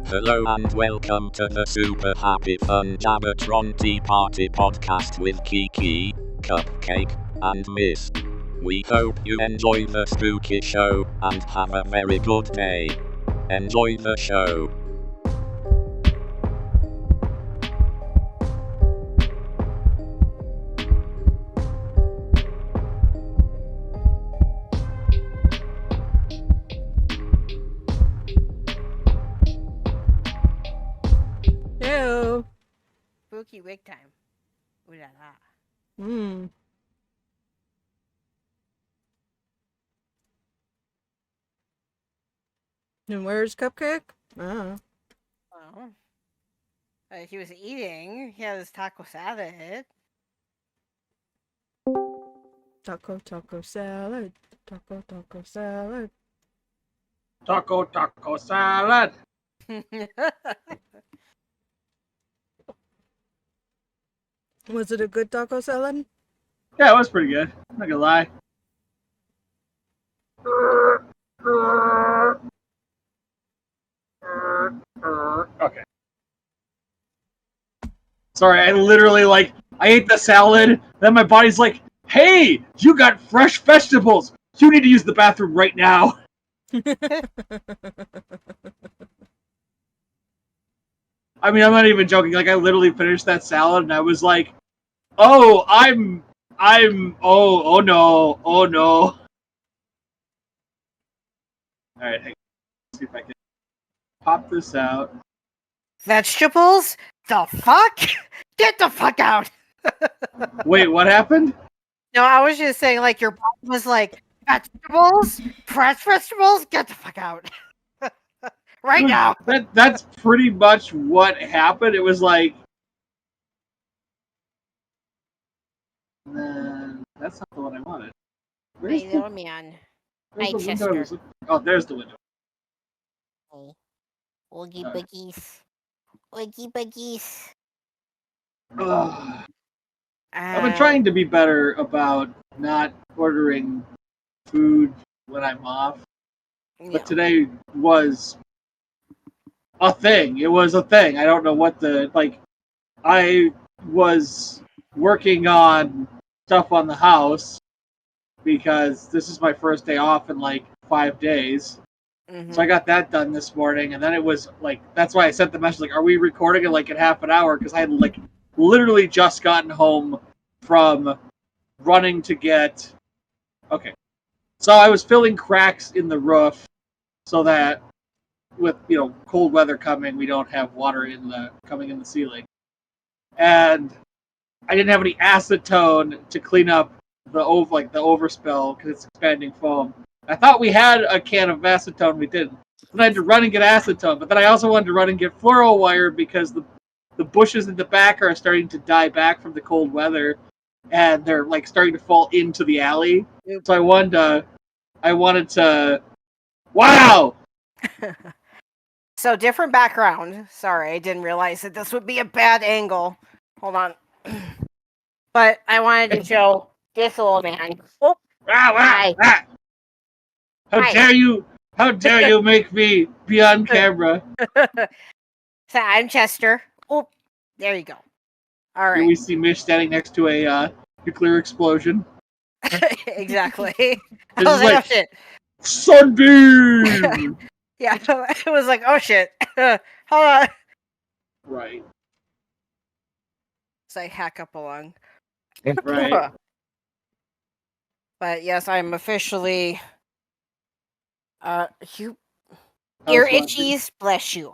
Hello and welcome to the super happy fun Jabbertron Tea Party podcast with Kiki, Cupcake, and Miss. We hope you enjoy the spooky show and have a very good day. Enjoy the show. Hello. Spooky wig time. Ooh la la. And where's Cupcake? Oh. Well, he was eating. He had his taco salad. Taco salad. Taco salad. Taco salad. Was it a good taco salad? Yeah, it was pretty good. I'm not gonna lie. Okay. Sorry, I literally I ate the salad, then my body's like, hey, you got fresh vegetables. You need to use the bathroom right now. I mean, I'm not even joking. I literally finished that salad and I was like, oh, oh no. All right, hang on. Let's see if I can pop this out. Vegetables? The fuck? Get the fuck out! Wait, what happened? No, I was just saying, your body was like, vegetables? Fresh vegetables? Get the fuck out. Right now. That's pretty much what happened. It was like, that's not the one I wanted. Where's Hey, the, little man. where's Hi, the window I was Chester. looking- Oh, there's the window. Hey. Oogie Alright. boogies. Oogie boogies. Ugh. I've been trying to be better about not ordering food when I'm off, but today was a thing. It was a thing. I don't know what I was working on stuff on the house because this is my first day off in 5 days. Mm-hmm. So I got that done this morning, and then it was that's why I sent the message are we recording it in half an hour? Because I had literally just gotten home from running to get. Okay, so I was filling cracks in the roof so that with cold weather coming, we don't have water coming in the ceiling, and I didn't have any acetone to clean up the overspill because it's expanding foam. I thought we had a can of acetone. We didn't. Then I had to run and get acetone, but then I also wanted to run and get fluoro wire because the bushes in the back are starting to die back from the cold weather, and they're starting to fall into the alley. So I wanted to. Wow. So different background. Sorry, I didn't realize that this would be a bad angle. Hold on. But I wanted to show this old man. Oh, hi. How Hi. dare you? How dare you make me be on camera? So I'm Chester. Oh, there you go. All Here right. we see Mish standing next to a nuclear explosion. Exactly. I This was is like, oh shit. Sunbeam! Yeah, it was like, oh shit. Hold on. Right. So I hack up along. Right. But yes, I'm officially you House ear watching. itchies, bless you.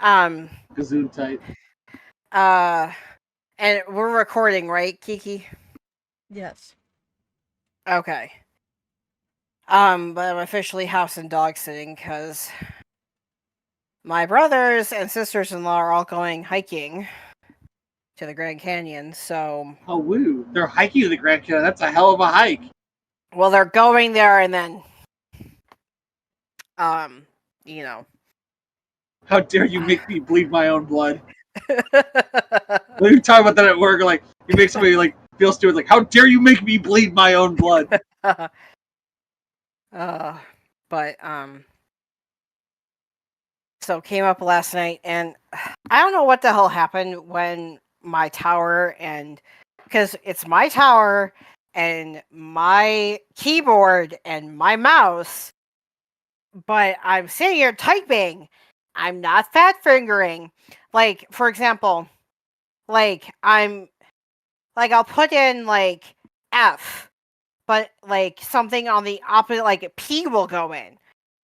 Gazoon type. And we're recording, right, Kiki? Yes. Okay. But I'm officially house and dog sitting because my brothers and sisters-in-law are all going hiking to the Grand Canyon, so... Oh, woo. They're hiking to the Grand Canyon. That's a hell of a hike. Well, they're going there and then... How dare you make me bleed my own blood? We talk about that at work. You make somebody feel stupid. How dare you make me bleed my own blood? So came up last night, and I don't know what the hell happened when my tower, and because it's my tower and my keyboard and my mouse, but I'm sitting here typing. I'm not fat fingering. Like, for example, like I'll put in like F, but like something on the opposite, like P will go in.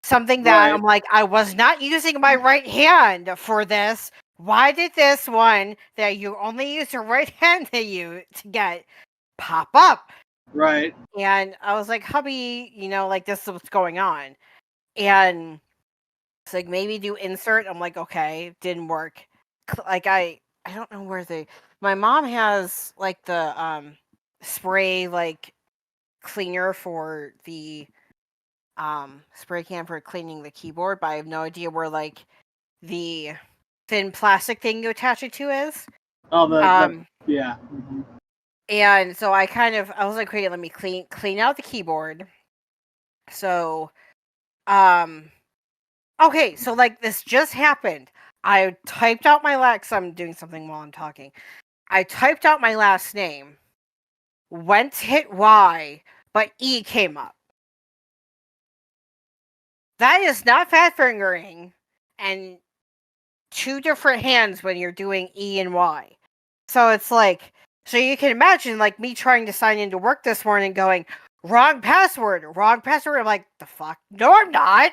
Something that Right. I'm like, I was not using my right hand for this. Why did this one that you only use your right hand to get pop up? Right. And I was like, hubby, like this is what's going on. And it's like, maybe do insert. I'm like, okay, didn't work. Like I don't know where my mom has like the spray like cleaner for the spray can for cleaning the keyboard, but I have no idea where like the thin plastic thing you attach it to is. Oh, yeah. Mm-hmm. And so I was like, okay, let me clean out the keyboard. So, okay, so like this just happened. I typed out my last. I'm doing something while I'm talking. I typed out my last name, went to hit Y, but E came up. That is not fat fingering, and two different hands when you're doing E and Y. So it's like, so you can imagine like me trying to sign into work this morning going, wrong password. I'm like, the fuck? No, I'm not.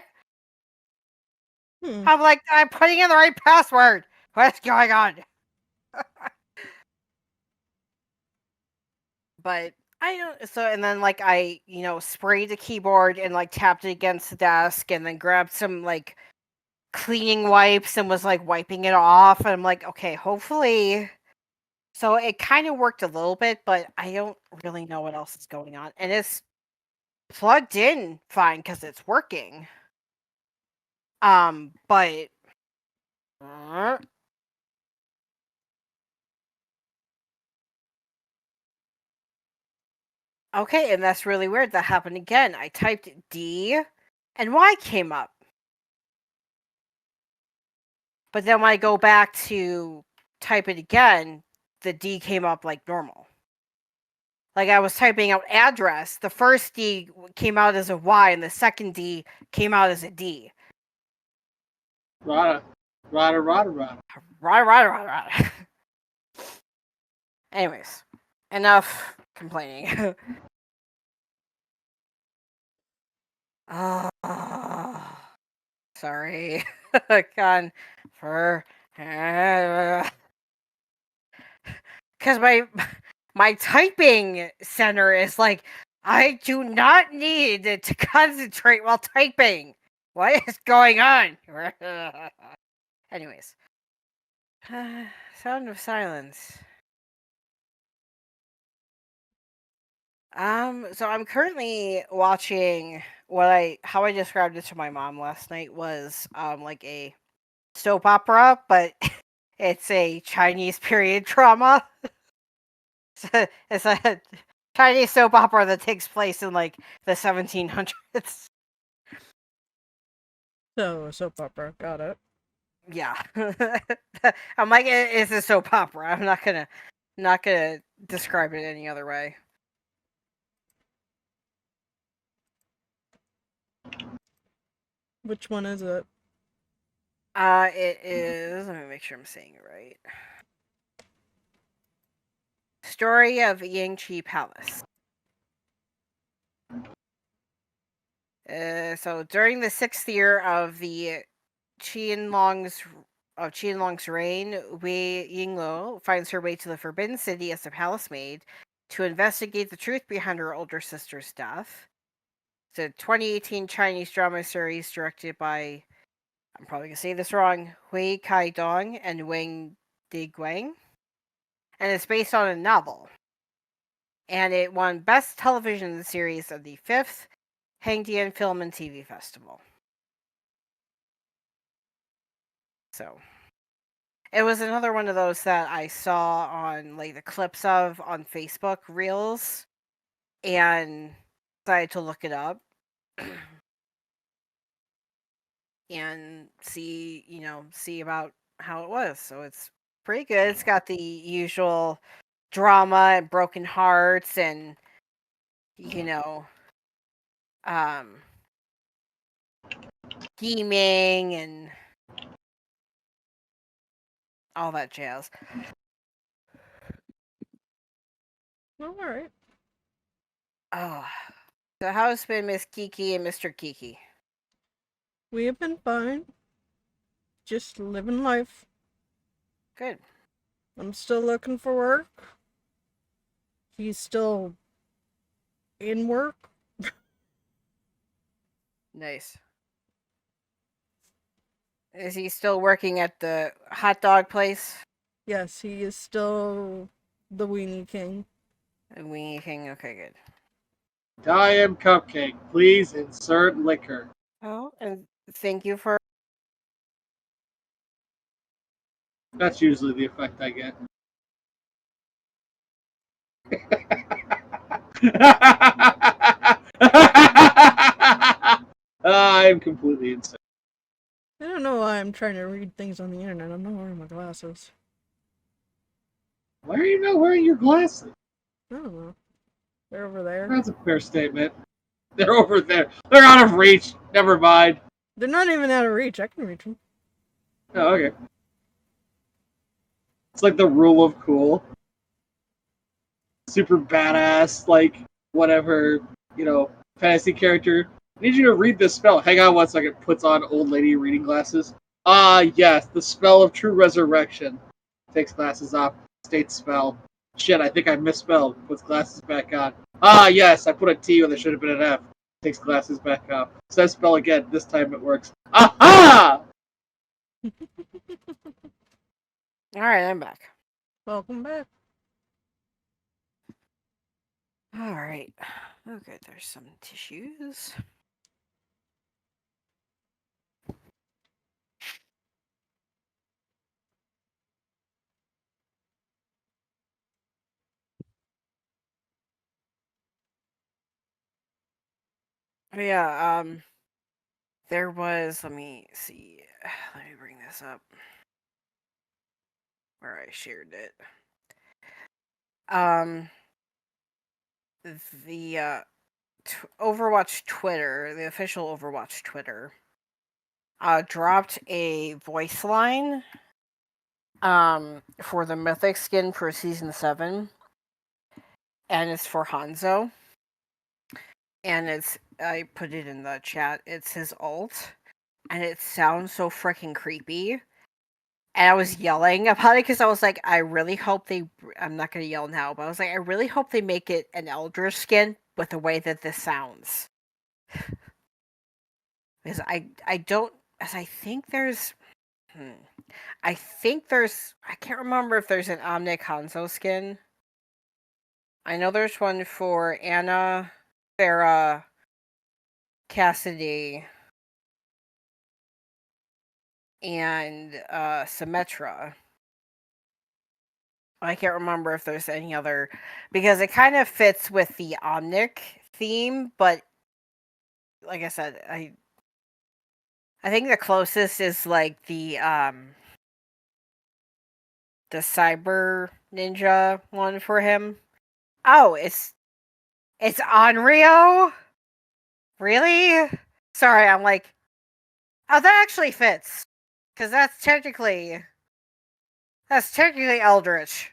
I'm like, I'm putting in the right password. What's going on? But I don't. So, and then like I, sprayed the keyboard and like tapped it against the desk and then grabbed some like cleaning wipes and was like wiping it off. And I'm like, okay, hopefully. So it kind of worked a little bit, but I don't really know what else is going on. And it's plugged in fine because it's working. But okay, and that's really weird. That happened again. I typed D and Y came up. But then when I go back to type it again, the D came up like normal. Like I was typing out address, the first D came out as a Y and the second D came out as a D. Rada. Anyways, enough complaining. Sorry. Con for because my typing center is like, I do not need to concentrate while typing. What is going on? Anyways, sound of silence. So I'm currently watching how I described it to my mom last night was like a soap opera, but it's a Chinese period drama. It's a Chinese soap opera that takes place in like the 1700s. So, a soap opera. Got it. Yeah. I'm like, it's a soap opera. I'm not gonna describe it any other way. Which one is it? It is. Let me make sure I'm saying it right. Story of Yangtze Palace. So during the 6th year of the Qianlong's reign, Wei Yingluo finds her way to the Forbidden City as a palace maid to investigate the truth behind her older sister's death. It's a 2018 Chinese drama series directed by, I'm probably going to say this wrong, Hui Kai-dong and Wang Diguang. And it's based on a novel. And it won Best Television Series of the 5th Hangdian Film and TV Festival. So, it was another one of those that I saw on like the clips of on Facebook Reels and decided to look it up. and see about how it was. So it's pretty good. It's got the usual drama and broken hearts and scheming and all that jazz. All right. Oh, so how's been Miss Kiki and Mr. Kiki? We have been fine. Just living life. Good. I'm still looking for work. He's still in work. Nice. Is he still working at the hot dog place? Yes, he is still the Weenie King. Weenie King. Okay, good. Diam cupcake, please insert liquor. Oh, and thank you for. That's usually the effect I get. I'm completely insane. I don't know why I'm trying to read things on the internet. I'm not wearing my glasses. Why are you not wearing your glasses? I don't know. They're over there. That's a fair statement. They're over there. They're out of reach. Never mind. They're not even out of reach. I can reach them. Oh, okay. It's like the rule of cool. Super badass, like, whatever, fantasy character. I need you to read this spell. Hang on 1 second. Puts on old lady reading glasses. Ah, yes, the spell of true resurrection. Takes glasses off. States spell. Shit, I think I misspelled. Puts glasses back on. Ah, yes, I put a T when there should have been an F. Takes glasses back off. Says spell again. This time it works. Aha! Alright, I'm back. Welcome back. Alright. Okay, there's some tissues. Yeah, there was, let me see. Let me bring this up. Where I shared it. The Overwatch Twitter, the official Overwatch Twitter, dropped a voice line for the Mythic skin for Season 7. And it's for Hanzo. And I put it in the chat, it's his ult. And it sounds so freaking creepy. And I was yelling about it because I was like, I really hope I'm not going to yell now, but I was like, I really hope they make it an Elder skin with the way that this sounds. Because I think there's, I can't remember if there's an Omnic Hanzo skin. I know there's one for Anna, Farah, Cassidy, and Symmetra. I can't remember if there's any other, because it kind of fits with the Omnic theme, but like I said, I think the closest is like the Cyber Ninja one for him. Oh, it's Onryo? Really? Sorry, I'm like, oh, that actually fits. Because that's technically Eldritch.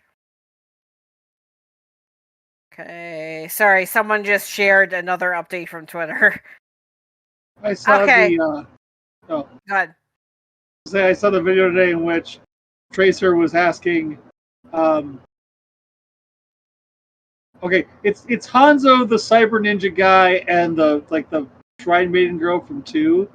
Okay, sorry, someone just shared another update from Twitter. I saw Okay. Go ahead. I saw the video today in which Tracer was asking, okay, it's Hanzo, the Cyber Ninja guy, and the Shrine Maiden girl from 2.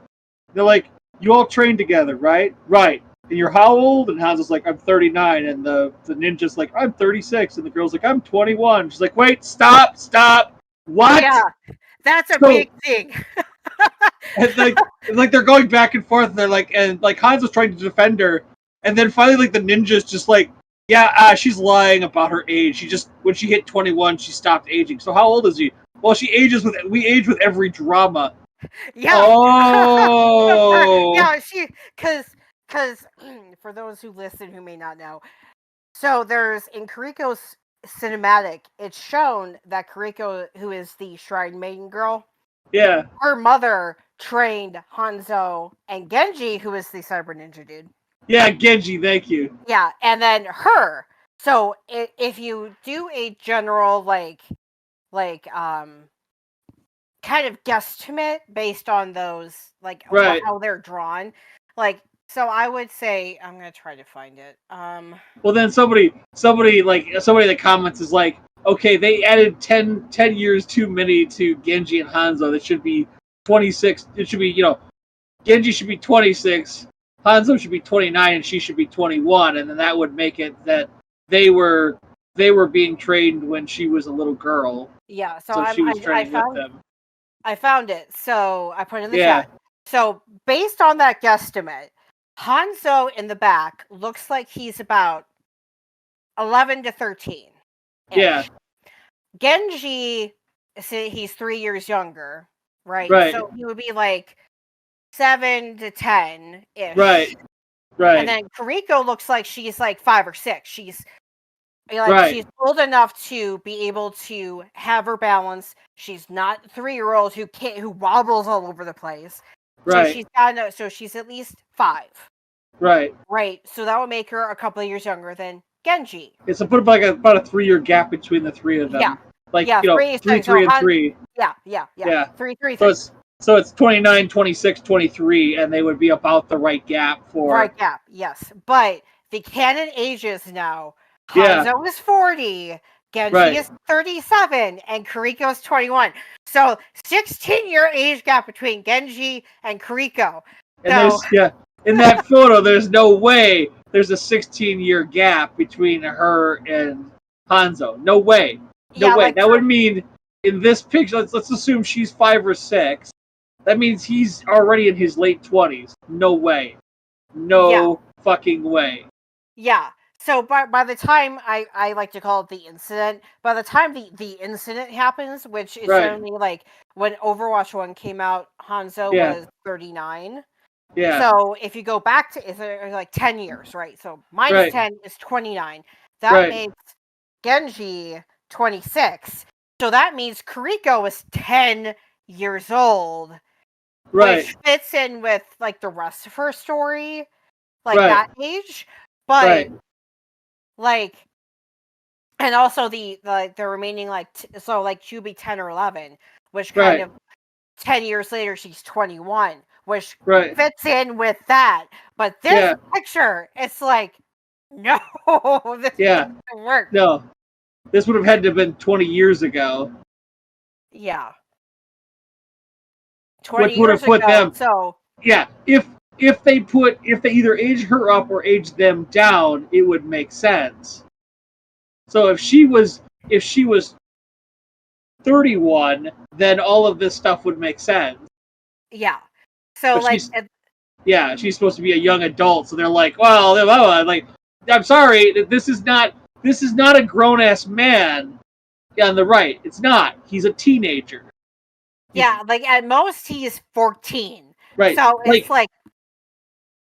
They're like, you all train together, right? Right. And you're how old? And Hanzo's like, I'm 39. And the ninja's like, I'm 36. And the girl's like, I'm 21. She's like, wait, stop. What? Yeah, that's a big thing. And like they're going back and forth, and they're like, and like Hanzo's trying to defend her, and then finally like the ninja's just like, yeah, she's lying about her age. She just, when she hit 21, she stopped aging. So how old is she? Well, we age with every drama. Yeah. Oh. Yeah, because for those who listen who may not know, so there's in Kuriko's cinematic, it's shown that Kuriko, who is the Shrine Maiden girl, Yeah. her mother trained Hanzo and Genji, who is the Cyber Ninja dude. Yeah, Genji, thank you. Yeah, and then her. So if you do a general kind of guesstimate based on those Right. how they're drawn, so I would say I'm gonna try to find it. Well, then somebody in the comments is like, okay, they added 10 years too many to Genji and Hanzo. That should be 26. It should be, Genji should be 26, Hanzo should be 29, and she should be 21, and then that would make it that they were being trained when she was a little girl. Yeah, so she was training with them. I found it, so I put it in the Yeah. chat. So based on that guesstimate, Hanzo in the back looks like he's about 11 to 13. Yeah. Genji, he's 3 years younger, right? Right. So he would be like 7 to 10-ish. Right. Right. And then Kuriko looks like she's like 5 or 6. She's Right. she's old enough to be able to have her balance. She's not 3-year-old who wobbles all over the place. Right. So she's at least 5. Right. Right. So that would make her a couple of years younger than Genji. It's a put about a 3-year gap between the three of them. Yeah. Like, Yeah, 3, 3, and 3. Yeah. Yeah. 3, 3, 3. So it's 29, 26, 23, and they would be about the right gap for... Right gap, yes. But the canon ages now. Yeah. Hanzo is 40, Genji Right. is 37, and Kuriko is 21. So 16-year age gap between Genji and Kuriko. And in that photo, there's no way there's a 16-year gap between her and Hanzo. No way. No way. That would mean in this picture, let's assume she's 5 or 6. That means he's already in his late 20s. No way. No fucking way. Yeah. So by the time I like to call it the incident, by the time the incident happens, which is certainly like when Overwatch 1 came out, Hanzo was 39. Yeah. So if you go back to it's like 10 years, right? So minus 10 is 29. That makes Genji 26. So that means Kuriko is 10 years old. Right. Which fits in with like the rest of her story, like that age. But and also the remaining she would be 10 or 11, which kind of 10 years later she's 21, which fits in with that. But this picture, it's like, no, this doesn't work. No, this would have had to have been 20 years ago. Yeah. 20 which would have years put ago, them. So yeah, if they either age her up or age them down, it would make sense. So if she was 31, then all of this stuff would make sense. Yeah. So but she's supposed to be a young adult, so they're like, well, I'm sorry, this is not a grown ass man on the right. It's not. He's a teenager. Yeah, at most he's 14. Right. So it's like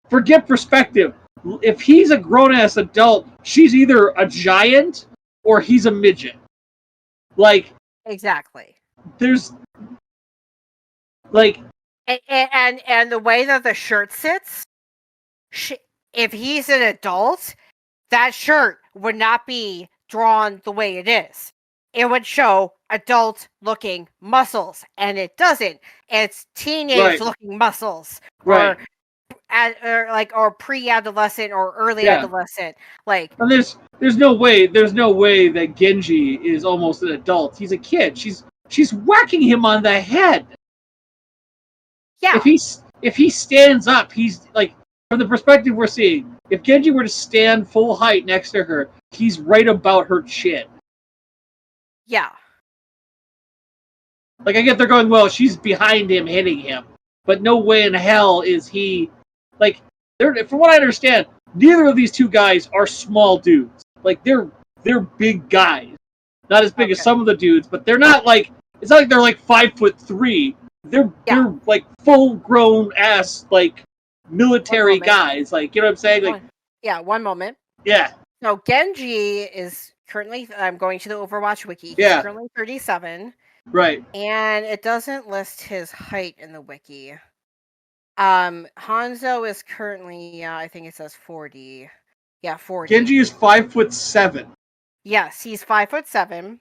forget perspective. If he's a grown ass adult, she's either a giant or he's a midget. Exactly. There's and the way that the shirt sits, if he's an adult, that shirt would not be drawn the way it is. It would show adult-looking muscles, and it doesn't. It's teenage-looking muscles, or pre-adolescent or early adolescent. And there's no way that Genji is almost an adult. He's a kid. She's whacking him on the head. Yeah. If he stands up, he's like, from the perspective we're seeing, if Genji were to stand full height next to her, he's right about her chin. Yeah. I get they're going, well, she's behind him hitting him. But no way in hell is he... from what I understand, neither of these two guys are small dudes. They're big guys. Not as big as some of the dudes, but they're not it's not like they're 5'3", they're like full grown ass like military guys. Like, you know what I'm saying? Like, one moment. Yeah. So Genji is currently, I'm going to the Overwatch wiki. He's currently 37. Right. And it doesn't list his height in the wiki. Hanzo is currently, I think it says 40. Yeah, 40. Genji is 5'7". Yes, he's 5'7".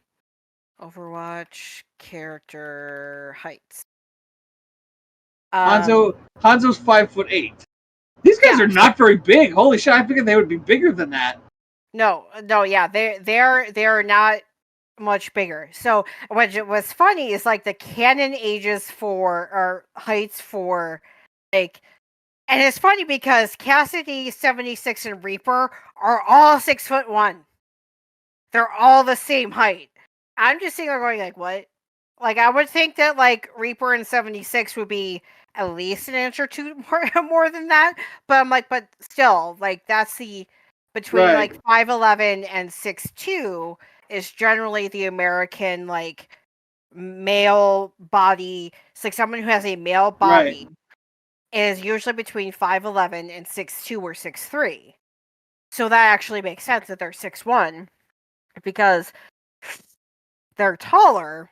Overwatch character heights. Hanzo's 5'8". These guys are not very big. Holy shit! I figured they would be bigger than that. No, yeah, they're not much bigger. So what was funny is like the canon ages for or heights for like, and it's funny because Cassidy, 76, and Reaper are all 6'1". They're all the same height. I'm just sitting there going like, what? Like, I would think that like Reaper and 76 would be at least an inch or two more than that. But I'm like, but still, like that's the between like 5'11" and 6'2" is generally the American like male body. It's like someone who has a male body is usually between 5'11" and 6'2" or 6'3". So that actually makes sense that they're 6'1", because they're taller,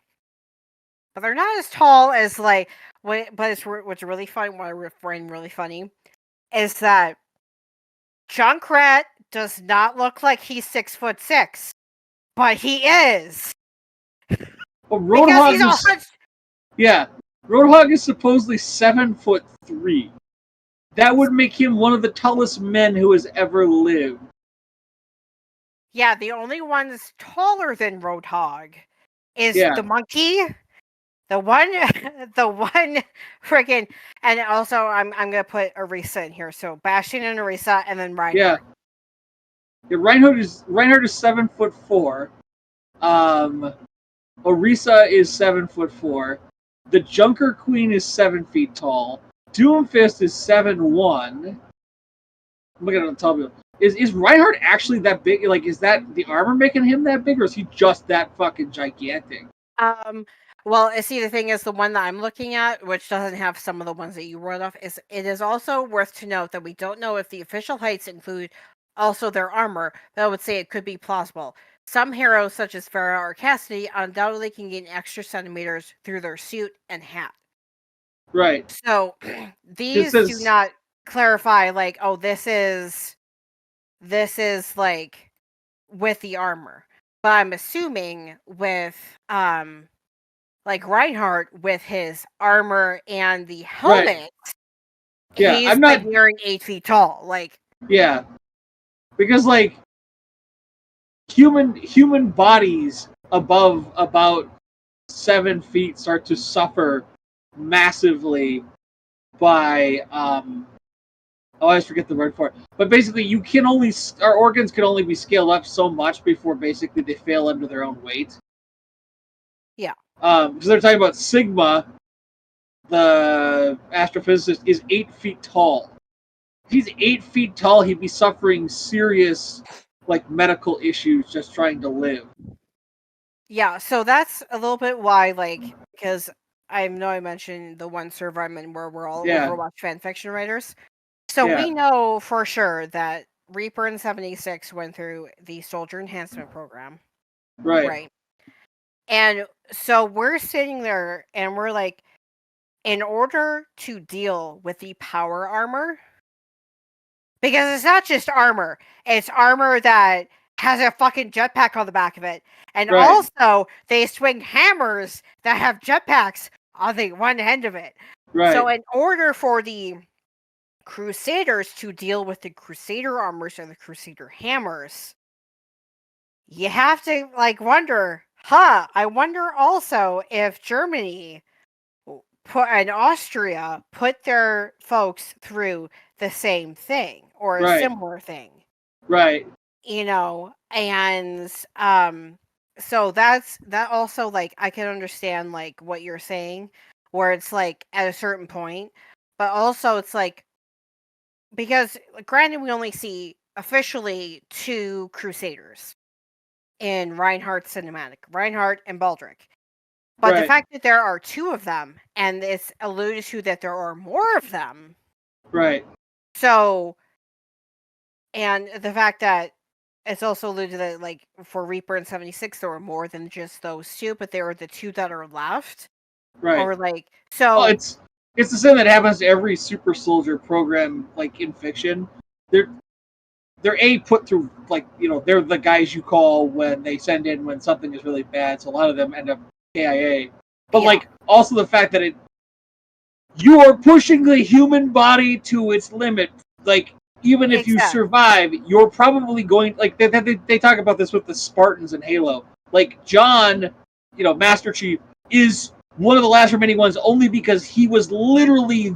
but they're not as tall as like. But what's really funny, what I find really funny, is that Junkrat does not look like he's 6'6", but he is. Well, Roadhog Roadhog is supposedly 7'3". That would make him one of the tallest men who has ever lived. Yeah, the only one that's taller than Roadhog is the monkey. The one freaking, and also I'm gonna put Orisa in here. So Bastion and Orisa, and then Reinhardt. Yeah, Reinhardt is 7'4". Orisa is 7'4". The Junker Queen is 7 feet tall. Doomfist is 7'1". Look at it on top of it. Is Reinhardt actually that big? Like, is that the armor making him that big, or is he just that fucking gigantic? Well, see, the thing is, the one that I'm looking at, which doesn't have some of the ones that you wrote off, it is also worth to note that we don't know if the official heights include also their armor, but I would say it could be plausible. Some heroes, such as Farah or Cassidy, undoubtedly can gain extra centimeters through their suit and hat. Right. So these do not clarify, like, oh, this is like with the armor. But I'm assuming with like Reinhardt with his armor and the helmet, he's like nearing 8 feet tall. Like, yeah, because like human bodies above about 7 feet start to suffer massively by I always forget the word for it. But basically, our organs can only be scaled up so much before basically they fail under their own weight. Yeah. Because they're talking about Sigma, the astrophysicist, is 8 feet tall. If he's 8 feet tall, he'd be suffering serious like medical issues just trying to live. Yeah, so that's a little bit why, like, because I know I mentioned the one server I'm in where we're all Overwatch fanfiction writers. So we know for sure that Reaper and 76 went through the Soldier Enhancement Program. Right. And so we're sitting there and we're like, in order to deal with the power armor, because it's not just armor, it's armor that has a fucking jetpack on the back of it. And also, they swing hammers that have jetpacks on the one end of it. Right. So in order for the Crusaders to deal with the Crusader armors and the Crusader hammers, you have to, like, wonder, I wonder also if Germany and Austria put their folks through the same thing or a similar thing. Right. You know, and so that also, like, I can understand like what you're saying, where it's like at a certain point, but also it's like, because granted we only see officially 2 Crusaders in Reinhardt's cinematic, Reinhardt and Baldric. But the Right. fact that there are 2 of them, and it's alluded to that there are more of them. Right. So, and the fact that it's also alluded that, like, for Reaper and 76, there were more than just those 2, but there are the 2 that are left. Right. Or, like, Well, so, it's the same that happens to every super soldier program, like in fiction. They're put through, like, they're the guys you call when they send in when something is really bad. So a lot of them end up KIA. But Yeah. like also the fact that you are pushing the human body to its limit. Like, even if you Exactly. survive, you're probably going, like, they talk about this with the Spartans in Halo. Like, John, Master Chief, is one of the last remaining ones only because he was literally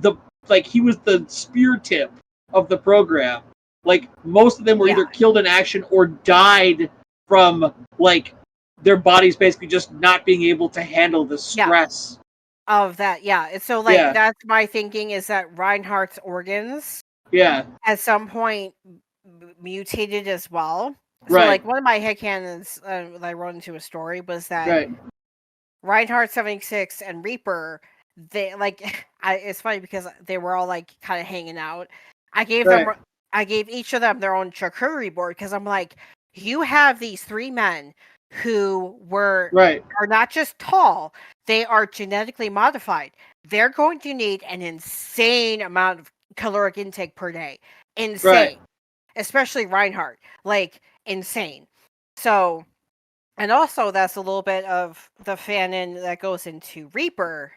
he was the spear tip of the program. Like, most of them were either killed in action or died from, like, their bodies basically just not being able to handle the stress. Of that, yeah. And so, like, that's my thinking, is that Reinhardt's organs at some point mutated as well. So, Right. like, one of my headcanons that I wrote into a story was that Reinhardt 76 and Reaper, they, like, it's funny because they were all, like, kind of hanging out. I gave each of them their own charcuterie board because I'm like, you have these 3 men who are not just tall, they are genetically modified. They're going to need an insane amount of caloric intake per day. Insane. Especially Reinhardt. Like, insane. So, and also that's a little bit of the fanon that goes into Reaper,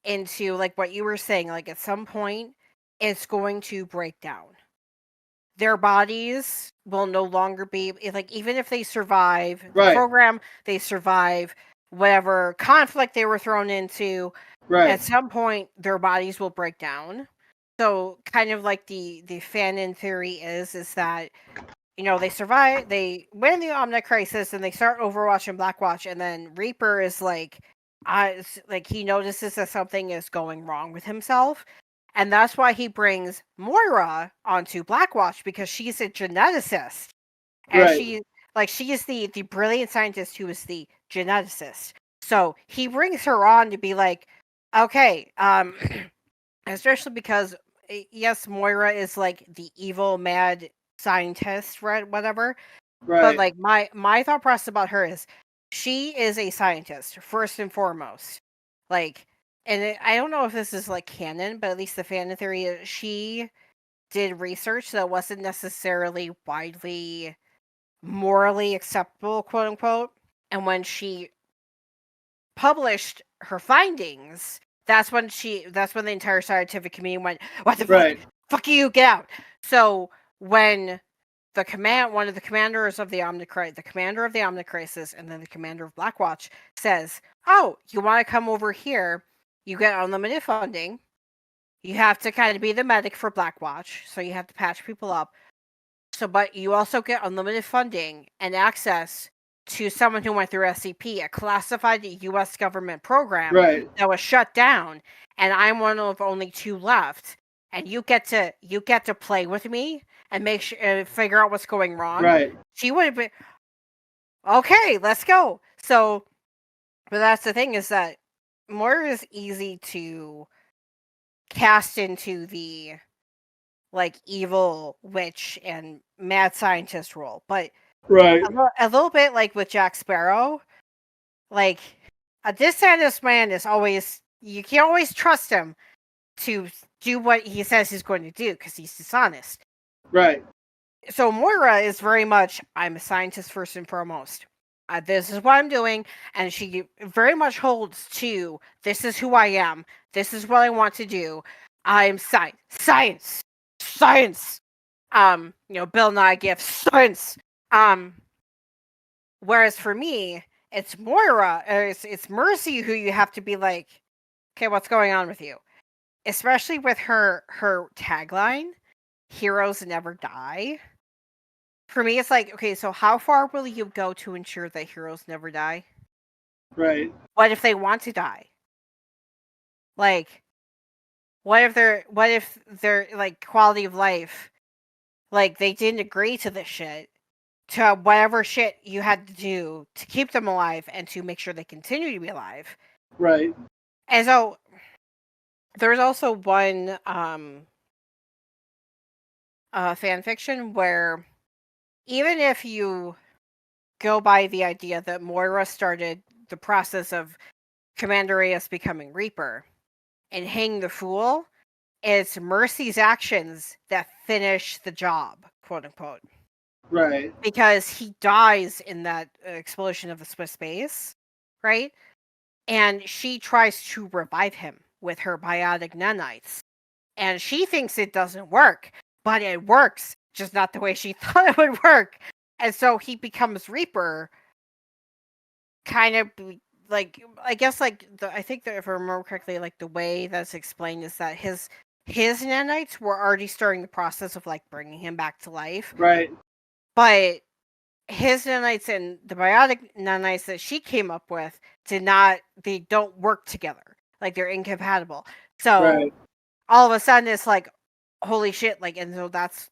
into, like, what you were saying, like, at some point it's going to break down. Their bodies will no longer be, like, even if they survive the program, they survive whatever conflict they were thrown into, at some point their bodies will break down. So, kind of like the fanon theory is that, they survive, they win the Omnic Crisis, and they start Overwatch and Blackwatch, and then Reaper is like, he notices that something is going wrong with himself. And that's why he brings Moira onto Blackwatch, because she's a geneticist. And she is the brilliant scientist who is the geneticist. So he brings her on to be like, okay, especially because, yes, Moira is like the evil, mad scientist, right? Whatever. But, like, my thought process about her is, she is a scientist, first and foremost. Like, and I don't know if this is, like, canon, but at least the fanon theory is she did research that wasn't necessarily widely morally acceptable, quote unquote. And when she published her findings, that's when the entire scientific community went, "What the fuck? Fuck you, get out!" So when one of the commanders of the the commander of the Omnic Crisis, and then the commander of Blackwatch says, "Oh, you want to come over here? You get unlimited funding. You have to kind of be the medic for Blackwatch, so you have to patch people up. So, but you also get unlimited funding and access to someone who went through SCP, a classified U.S. government program that was shut down, and I'm one of only 2 left. And you get to play with me and make sure and figure out what's going wrong." She would have been, okay, let's go. So, but that's the thing, is that Moira is easy to cast into the, like, evil witch and mad scientist role, but a little bit like with Jack Sparrow, like, a dishonest man is always, you can't always trust him to do what he says he's going to do because he's dishonest. So Moira is very much, I'm a scientist first and foremost. This is what I'm doing, and she very much holds to, this is who I am. This is what I want to do. I'm science. Bill Nye gifts science. Whereas for me, it's Moira, it's Mercy who you have to be like, okay, what's going on with you? Especially with her tagline, "Heroes never die." For me, it's like, okay, so how far will you go to ensure that heroes never die? What if they want to die? Like, what if their like quality of life, like, they didn't agree to this shit, to whatever shit you had to do to keep them alive and to make sure they continue to be alive. Right. And so there's also one fan fiction where even if you go by the idea that Moira started the process of Commander Reyes becoming Reaper and hang the Fool, it's Mercy's actions that finish the job, quote unquote. Right. Because he dies in that explosion of the Swiss base, right? And she tries to revive him with her biotic nanites. And she thinks it doesn't work, but it works, just not the way she thought it would work. And so he becomes Reaper, kind of like, I guess, like, I think that if I remember correctly, like, the way that's explained is that his nanites were already starting the process of, like, bringing him back to life. Right. But his nanites and the biotic nanites that she came up with they don't work together. Like, they're incompatible. So Right. all of a sudden it's like, holy shit, like, and so that's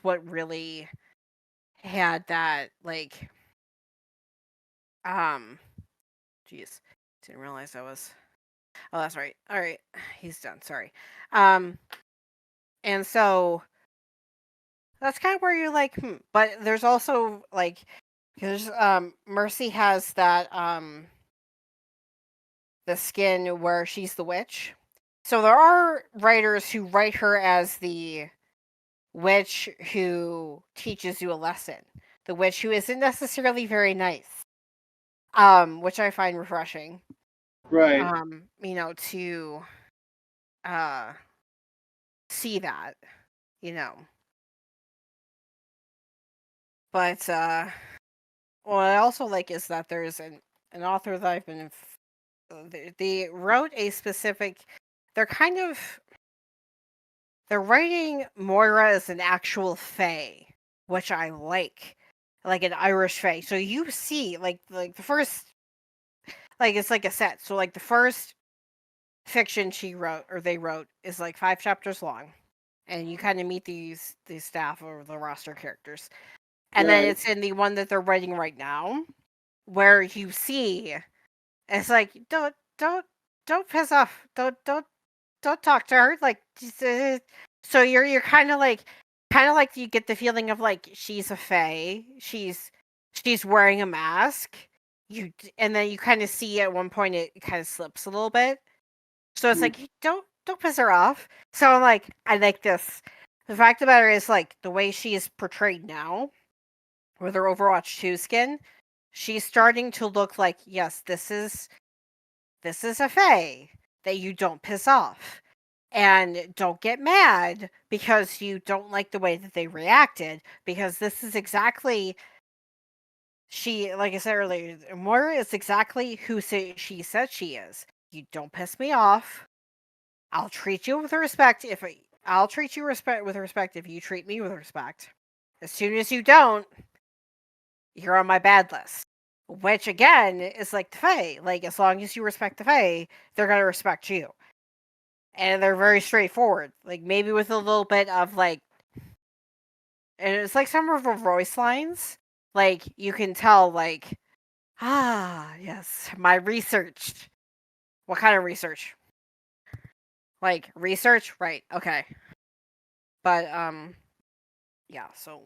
what really had that, like, jeez, didn't realize I was, oh, that's right. All right, he's done, sorry. And so that's kind of where you're like, but there's also, like, because Mercy has that the skin where she's the witch. So there are writers who write her as the witch who teaches you a lesson. The witch who isn't necessarily very nice. Which I find refreshing. Right. You know, to see that, you know. But what I also like is that there's an author that I've been they wrote a specific, they're writing Moira as an actual fae, which I like an Irish fae. So you see, like the first, like, it's like a set. So, like, the first fiction they wrote is like 5 chapters long, and you kind of meet these staff or the roster characters, and then Right. it's in the one that they're writing right now, where you see, it's like, don't piss off, don't talk to her, like, so you're kind of like you get the feeling of, like, she's a fae, she's wearing a mask, and then you kind of see at one point it kind of slips a little bit, so it's like, don't piss her off. So I'm like, I like this. The fact of the matter is, like, the way she is portrayed now with her Overwatch 2 skin, she's starting to look like, yes, this is a fae that you don't piss off. And don't get mad because you don't like the way that they reacted, because this is exactly, like I said earlier, Moira is exactly who she said she is. You don't piss me off. I'll treat you with respect I'll treat you with respect if you treat me with respect. As soon as you don't, you're on my bad list. Which, again, is like the Fae. Like, as long as you respect the Fae, they're going to respect you. And they're very straightforward. Like, maybe with a little bit of, like, and it's like some of her voice lines. Like, you can tell, like, yes, my research. What kind of research? Like, research? Right, okay. But, yeah, so,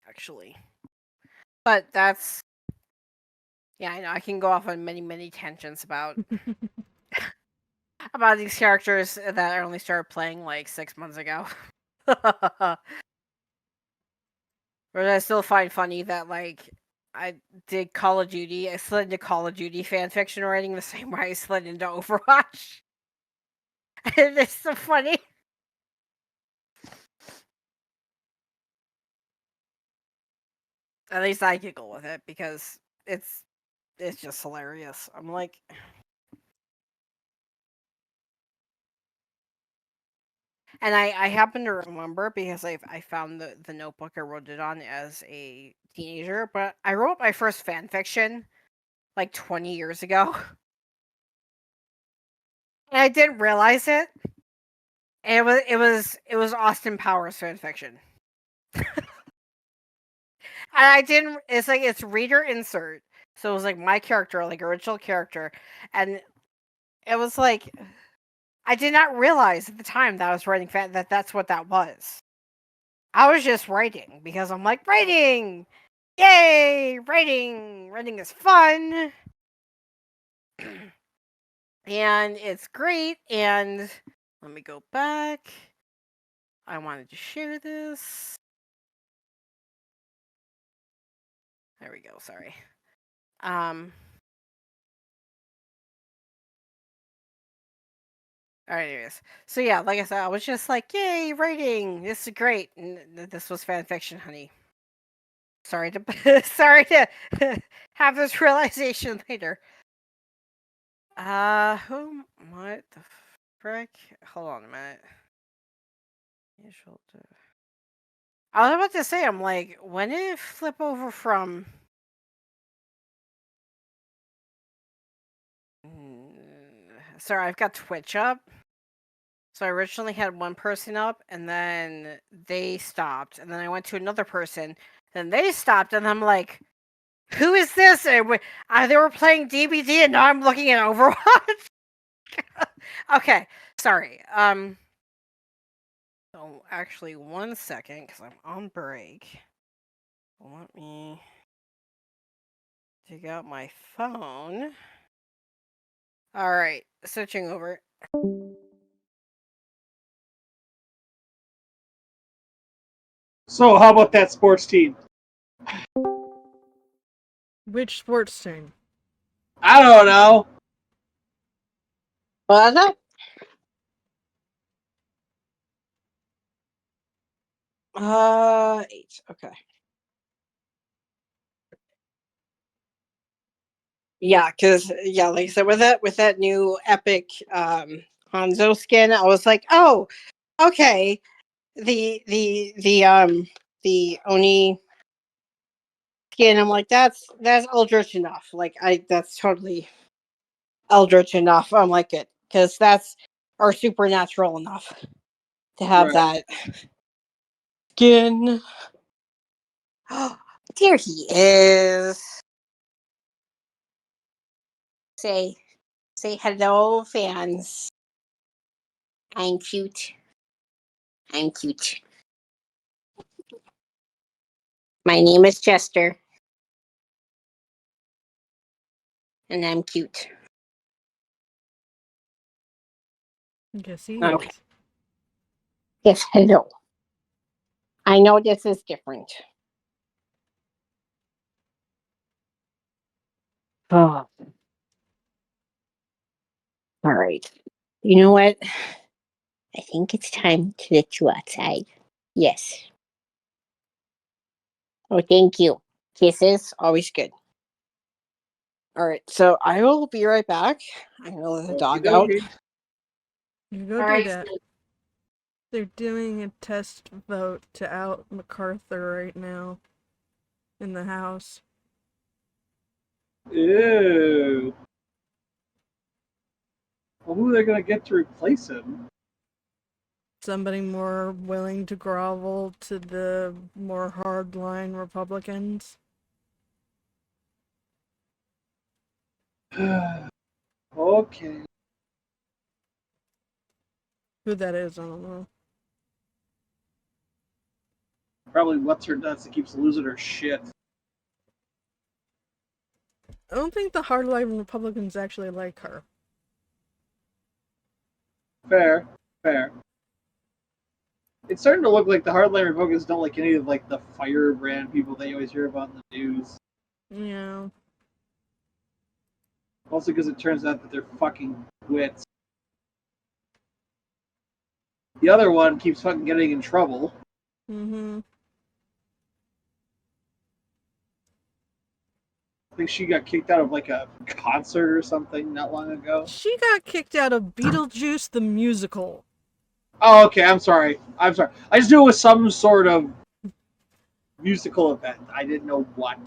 actually. But that's, yeah, I know, I can go off on many, many tangents about these characters that I only started playing, like, 6 months ago. But I still find funny that, like, I did Call of Duty. I slid into Call of Duty fanfiction writing the same way I slid into Overwatch. And it's so funny. At least I giggle with it because it's just hilarious. I'm like, and I happen to remember because I found the notebook I wrote it on as a teenager, but I wrote my first fan fiction like 20 years ago. And I didn't realize it. And it was Austin Powers fan fiction. I didn't. It's like it's reader insert, so it was like my character, like original character, and it was like I did not realize at the time that I was writing that that's what that was. I was just writing because I'm like writing, yay, writing, writing is fun, and it's great. And let me go back. I wanted to share this. There we go. Sorry. All right, anyways. So yeah, like I said, I was just like, "Yay, writing! This is great." And this was fan fiction, honey. Sorry to, sorry to have this realization later. Who? What the frick? Hold on a minute. I was about to say, I'm like, when did it flip over from? Sorry, I've got Twitch up. So I originally had one person up, and then they stopped, and then I went to another person, then they stopped, and I'm like, who is this? And they were playing DBD, and now I'm looking at Overwatch. Okay, sorry. So actually, 1 second, because I'm on break. Let me dig out my phone. All right, switching over. So, how about that sports team? Which sports team? I don't know. What's up? 8. Okay. Yeah, because like I said, with that new epic Hanzo skin, I was like, oh, okay. The Oni skin, I'm like, that's eldritch enough. Like that's totally eldritch enough. I'm like it because that's or supernatural enough to have that skin. There he is. Say hello, fans. I'm cute. I'm cute. My name is Chester. And I'm cute. Yes, he Okay. is. Yes, hello. I know this is different. Oh. All right. You know what? I think it's time to let you outside. Yes. Oh, thank you. Kisses, always good. All right, so I will be right back. I'm gonna let the dog out. You go All do right. that. They're doing a test vote to out MacArthur right now in the House. Ew. Well, who are they going to get to replace him? Somebody more willing to grovel to the more hardline Republicans. Okay. Who that is, I don't know. Probably what's her nuts that keeps losing her shit. I don't think the hardline Republicans actually like her. Fair. It's starting to look like the hardline Republicans don't like any of like the firebrand people that you always hear about in the news. Yeah. Also because it turns out that they're fucking wits. The other one keeps fucking getting in trouble. Mm-hmm. I think she got kicked out of like a concert or something not long ago. She got kicked out of Beetlejuice the musical. Oh, okay. I'm sorry. I just knew it was some sort of musical event. I didn't know what.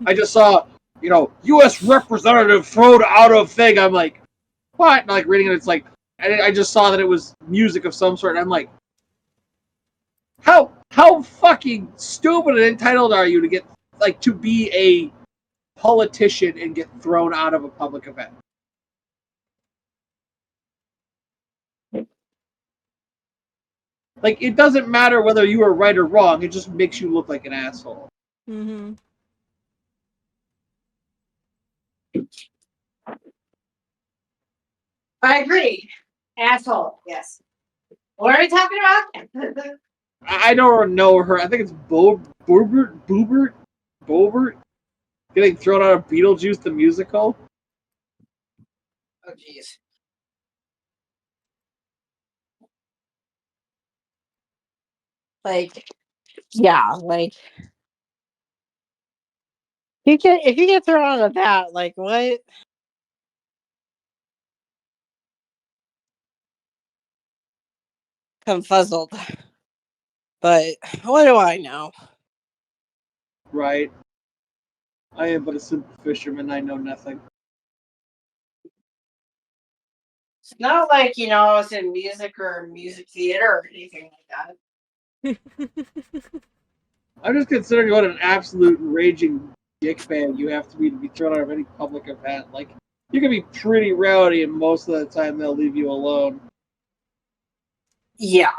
I just saw, U.S. representative thrown out of thing. I'm like, what? And like reading it, it's like, I just saw that it was music of some sort. And I'm like, How fucking stupid and entitled are you to get to be a politician and get thrown out of a public event? It doesn't matter whether you are right or wrong. It just makes you look like an asshole. Mm-hmm. I agree. Asshole. Yes. What are we talking about? I don't know her. I think it's Boobert getting thrown out of Beetlejuice the musical. Oh, jeez. Yeah, if you get thrown out of that, what? Confuzzled. But what do I know? Right. I am but a simple fisherman. I know nothing. It's not like, I was in music or music theater or anything like that. I'm just considering what an absolute raging dickbag you have to be thrown out of any public event. You can be pretty rowdy, and most of the time they'll leave you alone. Yeah.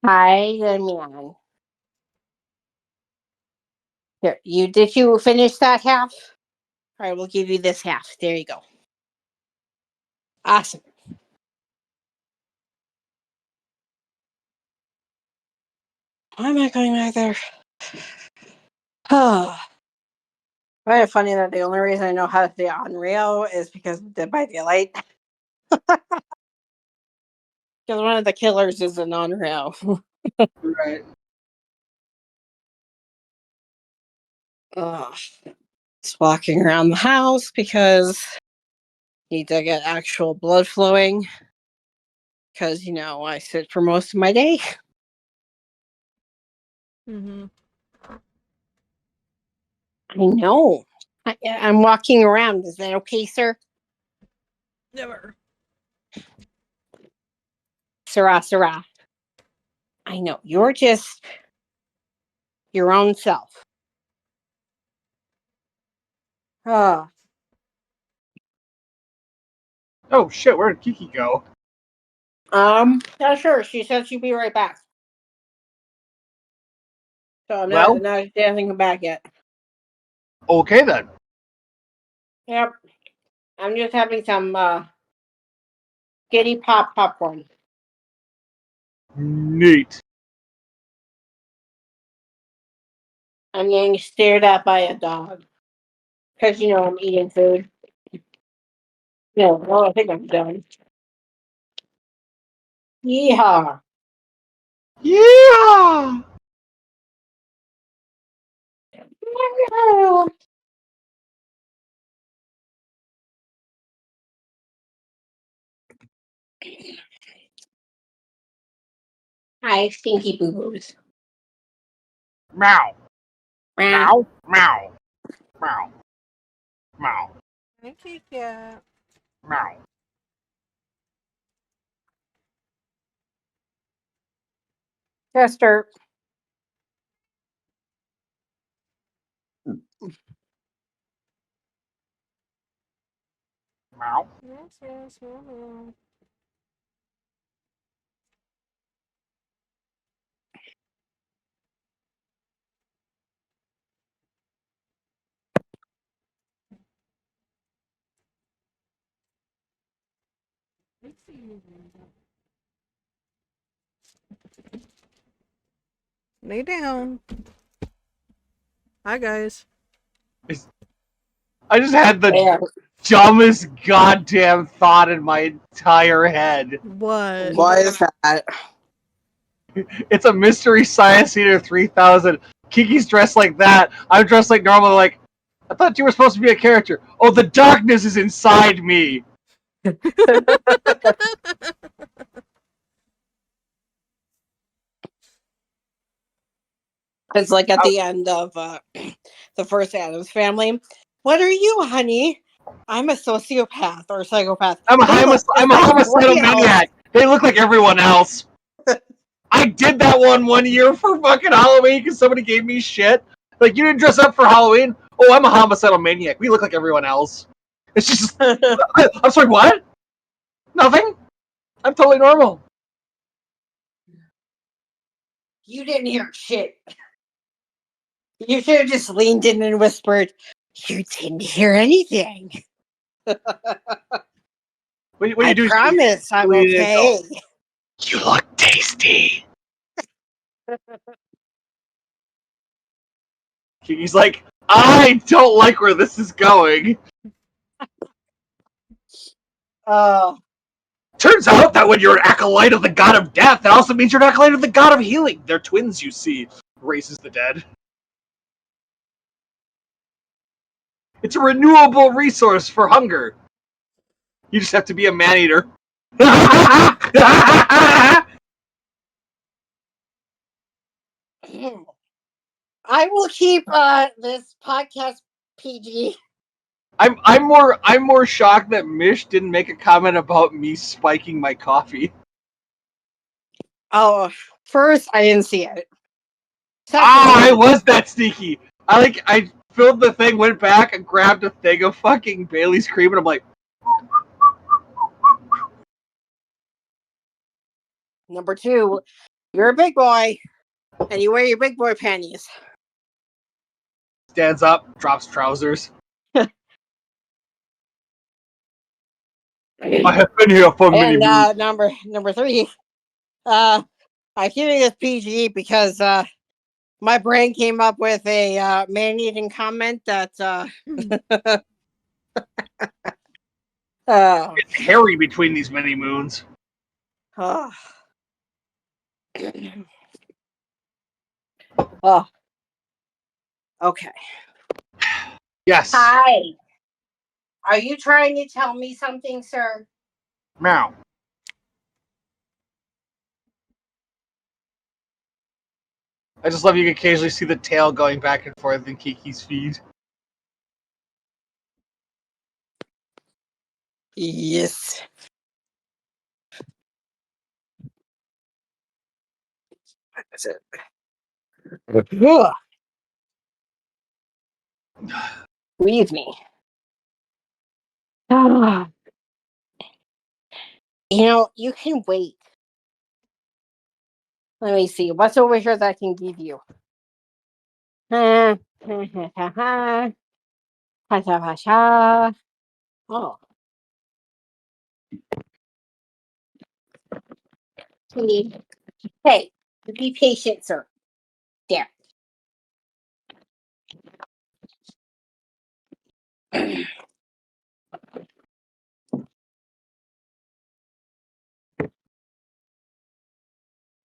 Hi, good man. Here, did you finish that half? All right, we'll give you this half. There you go. Awesome. Why am I going back there? Oh. Kind of funny that the only reason I know how to say Unreal is because of Dead by Daylight. Because one of the killers is an Unreal. Right. Just walking around the house because need to get actual blood flowing. Because, I sit for most of my day. Mm-hmm. I know. I'm walking around. Is that okay, sir? Never. Sarah. I know. You're just your own self. Oh shit, where did Kiki go? Not sure. She said she'd be right back. So I'm Well, not she hasn't come back yet. Okay then. Yep. I'm just having some Giddy Pop popcorn. Neat. I'm getting stared at by a dog. Because, I'm eating food. No, well, I think I'm done. Yeehaw. Yeah. Hi, stinky boo boos. Meow. Meow. Meow. Meow. Meow. Thank you, cat. Meow. Chester. Meow. Yes. Lay down. Hi, guys. I just had the dumbest goddamn thought in my entire head. What? What is that? It's a Mystery Science Theater 3000. Kiki's dressed like that. I'm dressed like normal. I thought you were supposed to be a character. Oh, the darkness is inside me. It's like at the end of the first Addams Family. What are you, honey? I'm a sociopath or psychopath. I'm a homicidal maniac. They look like everyone else. I did that one year for fucking Halloween because somebody gave me shit. Like, you didn't dress up for Halloween? Oh, I'm a homicidal maniac. We look like everyone else. It's just... I'm sorry, what? Nothing? I'm totally normal. You didn't hear shit. You should have just leaned in and whispered, "You didn't hear anything." What do I you do? promise I'm okay. You look tasty. He's like, I don't like where this is going. Turns out that when you're an acolyte of the god of death, that also means you're an acolyte of the god of healing. They're twins, you see. Raises the dead. It's a renewable resource for hunger. You just have to be a man-eater. I will keep this podcast PG. I'm more shocked that Mish didn't make a comment about me spiking my coffee. Oh, first I didn't see it. I was that sneaky. I filled the thing, went back, and grabbed a thing of fucking Bailey's cream, and I'm like, Number two, you're a big boy, and you wear your big boy panties. stands up, drops trousers. I have been here for many And moons. number three, I'm keeping this PG because my brain came up with a man-eating comment that It's hairy between these many moons. oh, okay. Yes. Hi. Are you trying to tell me something, sir? Meow. I just love you can occasionally see the tail going back and forth in Kiki's feed. Yes. That's it. Leave me. You know, you can wait. Let me see. What's over here that I can give you? Oh. Hey, be patient, sir. There.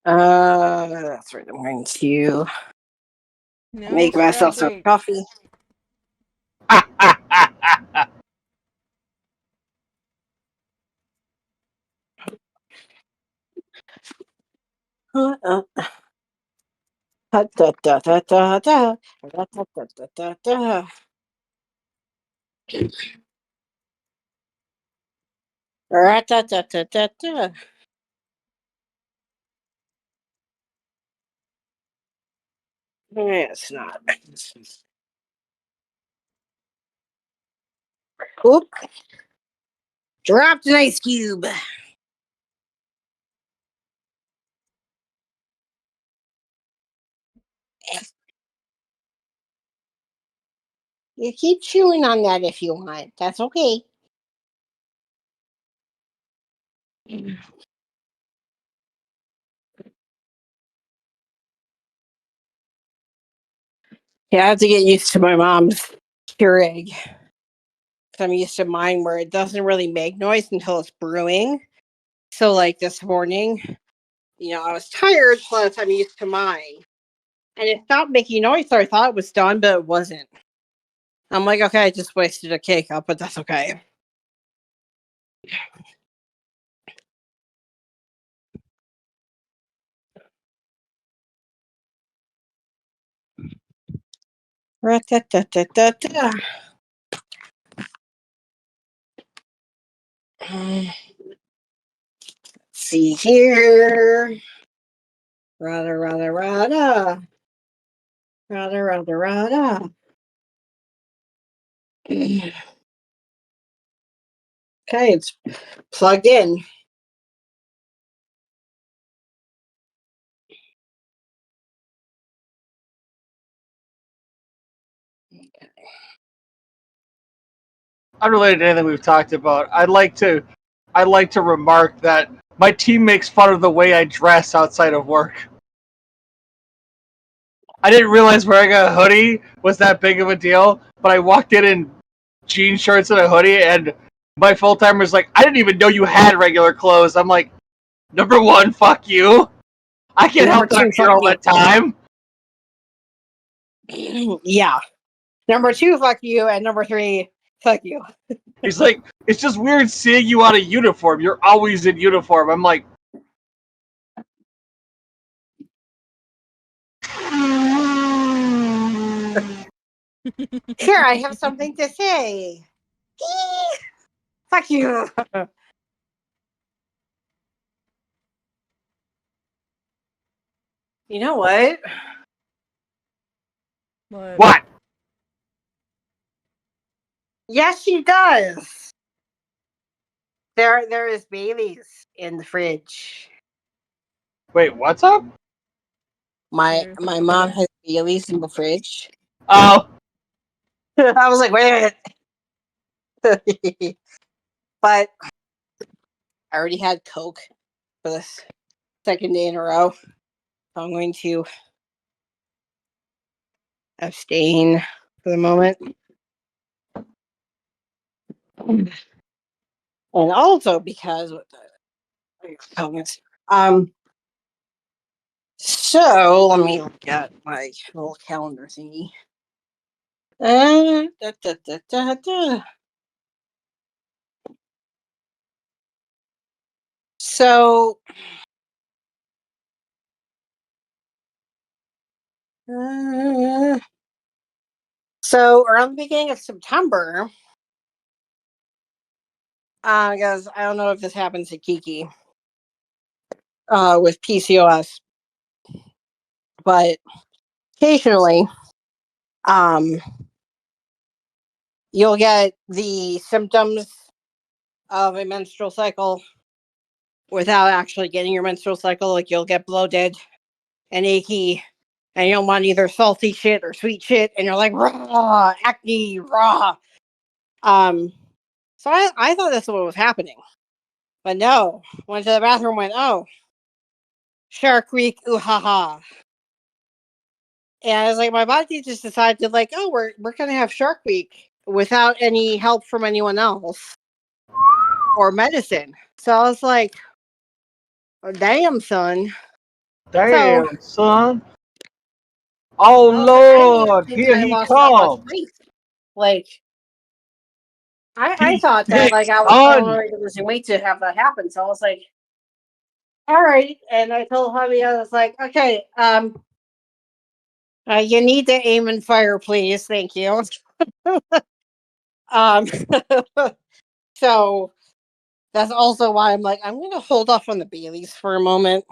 That's right. I'm going to make myself some coffee. It's not. Oop. Dropped an ice cube. You keep chewing on that if you want. That's okay. Yeah, I have to get used to my mom's Keurig. I'm used to mine where it doesn't really make noise until it's brewing. So, like this morning, I was tired, plus I'm used to mine. And it stopped making noise, so I thought it was done, but it wasn't. I'm like, okay, I just wasted a cake up, but that's okay. Ra-ta-ta-ta-ta-ta. Let's see here. Rada. Okay, it's plugged in. Unrelated to anything we've talked about, I'd like to remark that my team makes fun of the way I dress outside of work. I didn't realize wearing a hoodie was that big of a deal, but I walked in jean shorts and a hoodie, and my full timer's like, I didn't even know you had regular clothes. I'm like, number one, fuck you. I can't help that here all the time. Yeah. Number 2, fuck you, and number 3, fuck you. He's like, it's just weird seeing you out of uniform. You're always in uniform. I'm like, Here, I have something to say. Fuck you. You know what? what? Yes, she does. There is Bailey's in the fridge. Wait, what's up? My mom has Bailey's in the fridge. Oh. I was like, wait a minute. But I already had Coke for this second day in a row. So I'm going to abstain for the moment. And also because so let me look at my little calendar thingy. So around the beginning of September, because I don't know if this happens to Kiki with PCOS, but occasionally, you'll get the symptoms of a menstrual cycle without actually getting your menstrual cycle. Like you'll get bloated and achy, and you don't want either salty shit or sweet shit, and you're like raw acne, raw. So I thought that's what was happening, but no. Went to the bathroom, went, oh, Shark Week, ooh ha ha. And I was like, my body just decided like, oh, we're gonna have Shark Week without any help from anyone else or medicine. So I was like, oh, damn, son. Damn, son. Oh, Lord, here he comes. Like, I thought that like I was already losing weight to have that happen. So I was like, all right. And I told Javi, I was like, okay, you need to aim and fire, please. Thank you. So that's also why I'm like, I'm going to hold off on the Baileys for a moment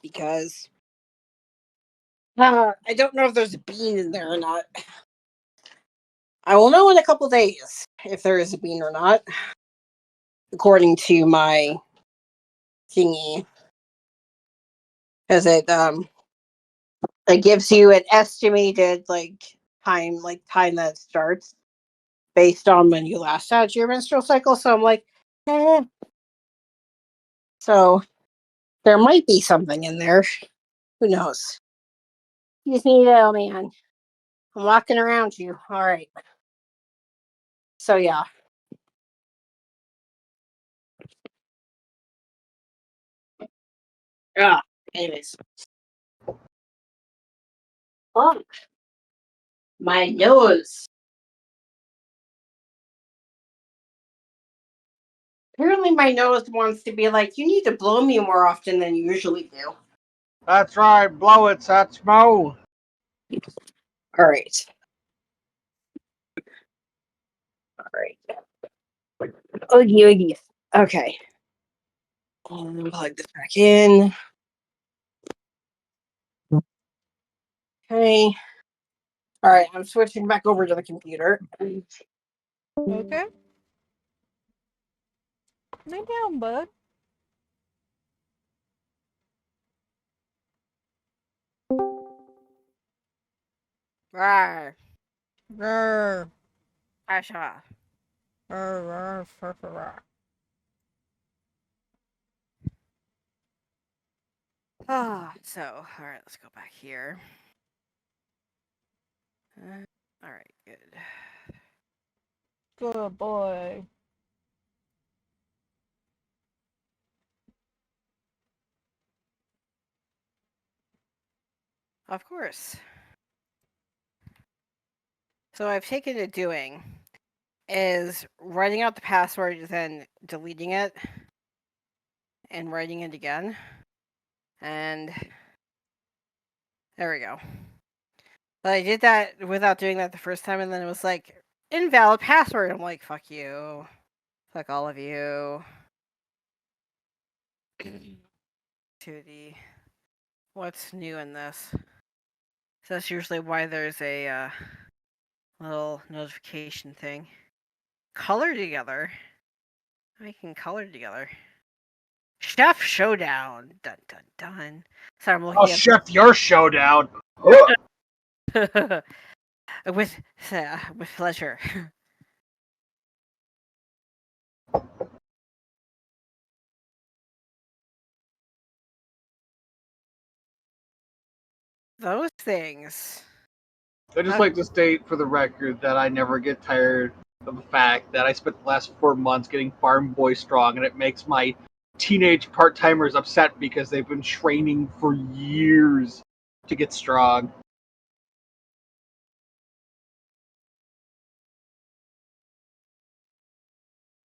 because I don't know if there's a bean in there or not. I will know in a couple days if there is a bean or not, according to my thingy, because it gives you an estimated time that starts based on when you last had your menstrual cycle. So I'm like, so there might be something in there. Who knows? Excuse me, little man. I'm walking around you. All right. So yeah. Yeah. Anyways. Oh, my nose. Apparently my nose wants to be like, you need to blow me more often than you usually do. That's right, blow it, Satchmo. All right. All right. Oogie oogie. Okay. And plug this back in. Okay. All right, I'm switching back over to the computer. Okay. Lay down, bud. Rawr. Grr. Asha. Grr, grr, grr. So, all right, let's go back here. All right, good. Good boy. Of course. So I've taken to doing is writing out the password, then deleting it, and writing it again. And there we go. But I did that without doing that the first time, and then it was like, invalid password. I'm like, fuck you. Fuck all of you. To the what's new in this. So that's usually why there's a little notification thing. Color together. We can color together. Chef Showdown. Dun dun dun. Sorry, I'm I'll looking chef your showdown. at with pleasure. Those things. I just like to state for the record that I never get tired of the fact that I spent the last 4 months getting Farm Boy strong, and it makes my teenage part timers upset because they've been training for years to get strong.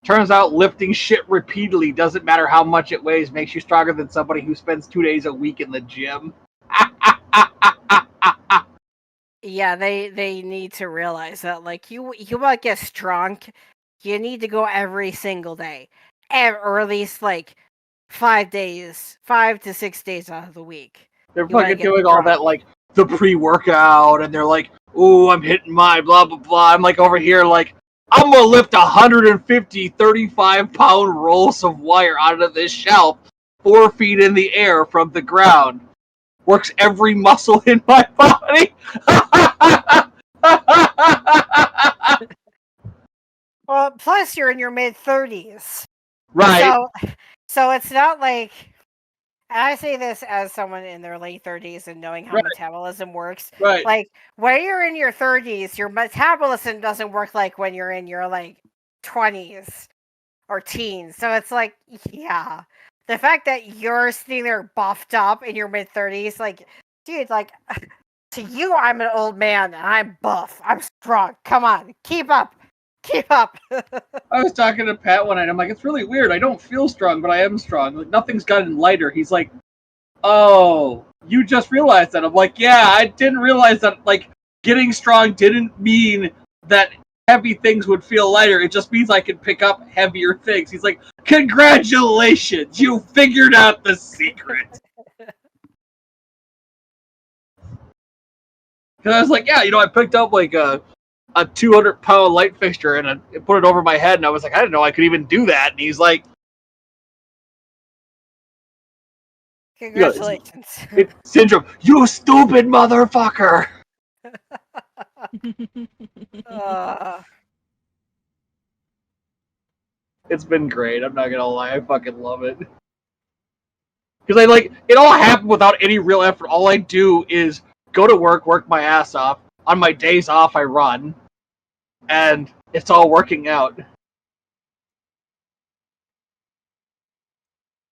Turns out lifting shit repeatedly doesn't matter how much it weighs, makes you stronger than somebody who spends 2 days a week in the gym. Yeah, they need to realize that like you want to get strong, you need to go every single day, or at least like 5 days, 5 to 6 days out of the week. They're You gotta fucking get doing all strong. that, like, the pre-workout, and they're like, ooh, I'm hitting my blah, blah, blah. I'm like over here, like, I'm gonna lift 150 35-pound rolls of wire out of this shelf 4 feet in the air from the ground. Works every muscle in my body. Well, plus you're in your mid-30s. Right. So it's not like, and I say this as someone in their late 30s and knowing how Right. metabolism works. Right. Like when you're in your 30s, your metabolism doesn't work like when you're in your like 20s or teens. So it's like, yeah. The fact that you're sitting there buffed up in your mid 30s, like, dude, like, to you, I'm an old man and I'm buff. I'm strong. Come on, keep up. Keep up. I was talking to Pat one night. I'm like, it's really weird. I don't feel strong, but I am strong. Like, nothing's gotten lighter. He's like, oh, you just realized that. I'm like, yeah, I didn't realize that, like, getting strong didn't mean that heavy things would feel lighter. It just means I can pick up heavier things. He's like, congratulations, you figured out the secret. Because I was like, yeah, I picked up, like, a 200-pound light fixture and I put it over my head, and I was like, I didn't know I could even do that. And he's like, Congratulations. it's syndrome. You stupid motherfucker. It's been great. I'm not gonna lie. I fucking love it. Because it all happened without any real effort. All I do is go to work my ass off. On my days off, I run. And it's all working out.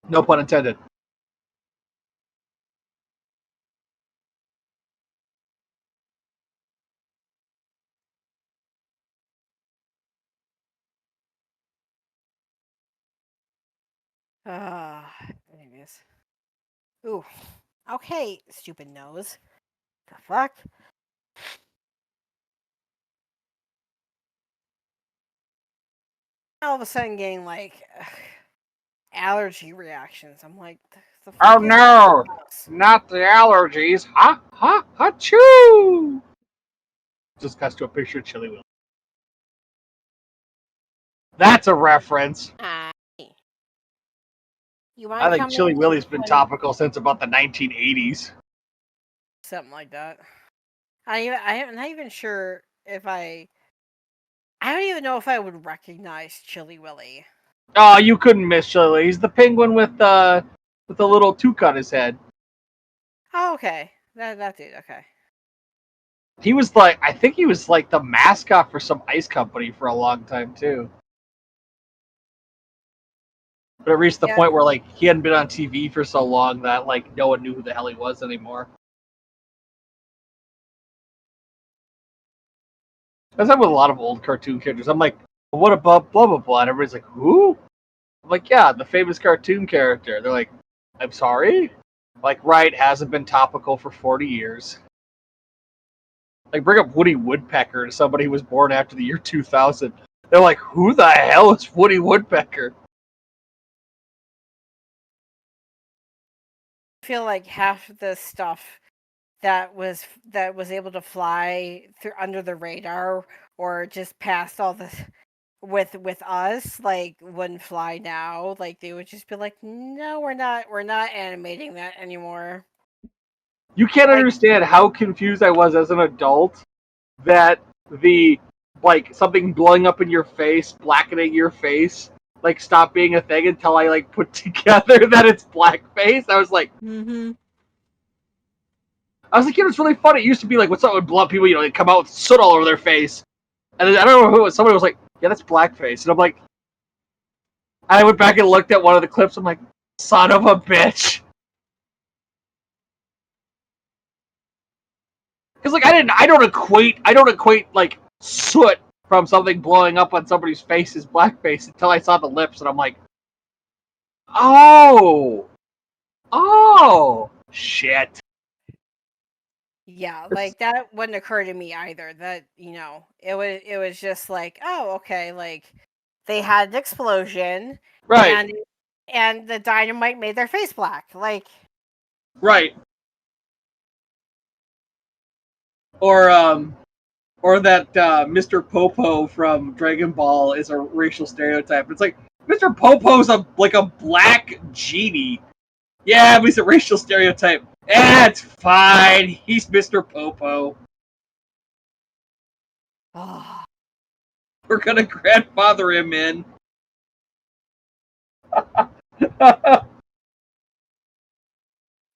No pun intended. Anyways. Ooh. Okay, stupid nose. The fuck? All of a sudden getting like allergy reactions. I'm like, the Oh fuck is no, this? not the allergies. Ha ha ha choo! Just cuts to a picture of Chili Willy. That's a reference. You want I to think come Chili in Willy's been and- topical since about the 1980s. something like that. I'm not even sure if I don't even know if I would recognize Chili Willy. Oh, you couldn't miss Chili Willy. He's the penguin with the little toque on his head. Oh, okay. That dude, okay. He was like, I think he was like the mascot for some ice company for a long time too. But it reached the Yeah. point where like he hadn't been on TV for so long that like no one knew who the hell he was anymore. That's happened with a lot of old cartoon characters. I'm like, well, what about blah blah blah? And everybody's like, who? I'm like, yeah, the famous cartoon character. They're like, I'm sorry? Like, right, hasn't been topical for 40 years. Like, bring up Woody Woodpecker to somebody who was born after the year 2000. They're like, who the hell is Woody Woodpecker? I feel like half of the stuff that was able to fly through under the radar or just past all this with us, like, wouldn't fly now. Like, they would just be like, no, we're not animating that anymore. You can't Like- understand how confused I was as an adult that the, like, something blowing up in your face, blackening your face, like, stopped being a thing until I, like, put together that it's blackface. I was like, Mm-hmm. I was like, it's really funny. It used to be like when someone would blow up people, they'd come out with soot all over their face. And then, I don't know who it was, somebody was like, yeah, that's blackface. And I'm like, I went back and looked at one of the clips. I'm like, son of a bitch. Because like I don't equate like soot from something blowing up on somebody's face as blackface until I saw the lips, and I'm like, oh, shit. Yeah, like, that wouldn't occur to me either. That, it was just like, oh, okay, like, they had an explosion, Right, and the dynamite made their face black. Like, right. Or that Mr. Popo from Dragon Ball is a racial stereotype. It's like Mr. Popo's a black genie. Yeah, but he's a racial stereotype. It's fine. He's Mr. Popo. oh, We're gonna grandfather him in.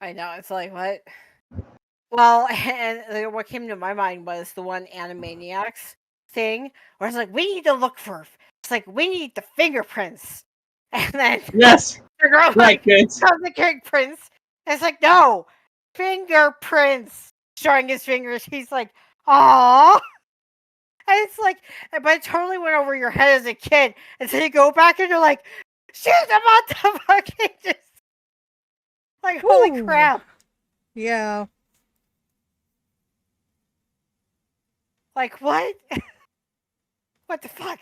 I know, it's like, what? Well, and what came to my mind was the one Animaniacs thing, where it's like, we need to look for, it's like, we need the fingerprints. And then Yes, the girl, right, like, kids. shows the fingerprints. And it's like, no, fingerprints. Showing his fingers. He's like, "Aw." And it's like, but it totally went over your head as a kid. And so you go back and you're like, she's about to fucking just, like, holy Ooh. crap. Yeah. Like, what? What the fuck?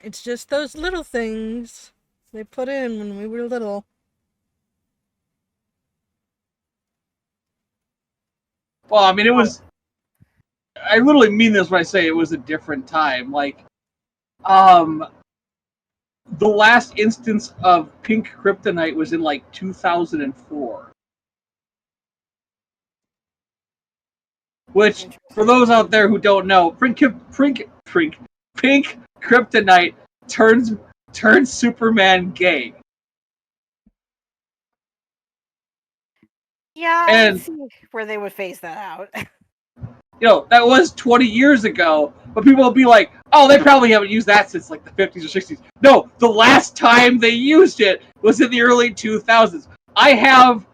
It's just those little things they put in when we were little. Well, I mean, it was. I literally mean this when I say it was a different time. Like, the last instance of pink kryptonite was in like 2004. Which, for those out there who don't know, pink kryptonite turns Superman gay. Yeah, I And- can see where they would phase that out. You know, that was 20 years ago, but people will be like, oh, they probably haven't used that since like the 50s or 60s. No, the last time they used it was in the early 2000s. I have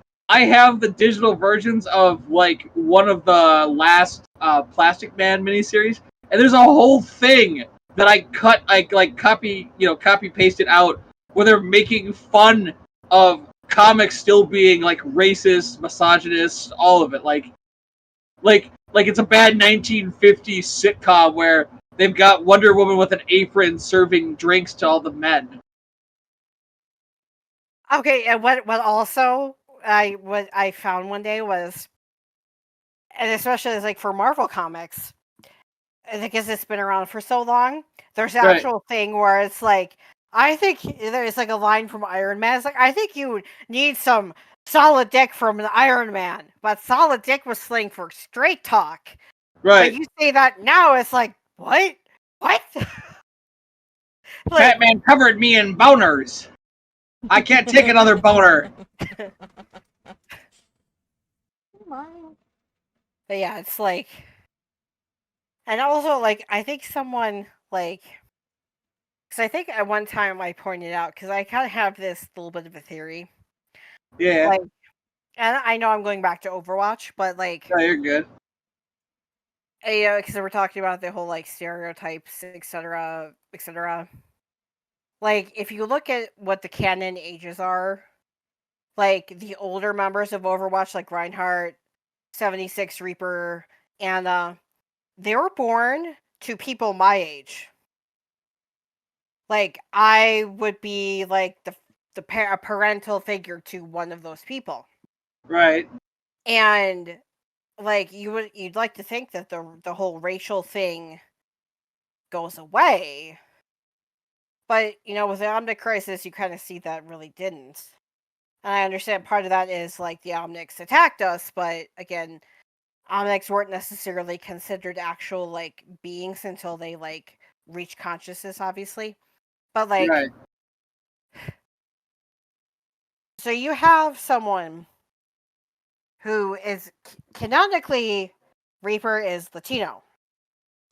the digital versions of like one of the last Plastic Man miniseries, and there's a whole thing that I copy pasted out where they're making fun of comics still being like racist, misogynist, all of it. Like it's a bad 1950s sitcom where they've got Wonder Woman with an apron serving drinks to all the men. Okay, and what also what I found one day was, and especially as like for Marvel comics, because it's been around for so long, there's an Right. actual thing where it's like, I think there's like a line from Iron Man. It's like, I think you need some solid dick from an Iron Man, but solid dick was slang for straight talk. Right. But you say that now, it's like, what? What? Like, Batman covered me in boners. I can't take another boner. but yeah, it's like, and also like I think someone like, because I think at one time I pointed out, because I kind of have this little bit of a theory, Yeah. like, and I know I'm going back to Overwatch, but like, No, you're good. because we're talking about the whole like stereotypes, etc., etc. Like, if you look at what the canon ages are, like the older members of Overwatch, like Reinhardt, 76 Reaper, Anna, they were born to people my age. Like, I would be like a parental figure to one of those people, Right. and like you'd like to think that the whole racial thing goes away, but with the Omnic Crisis, you kind of see that really didn't. And I understand part of that is like the Omnics attacked us, but again, Omnics weren't necessarily considered actual like beings until they like reach consciousness, obviously. But like, Right. so you have someone who is canonically, Reaper is Latino,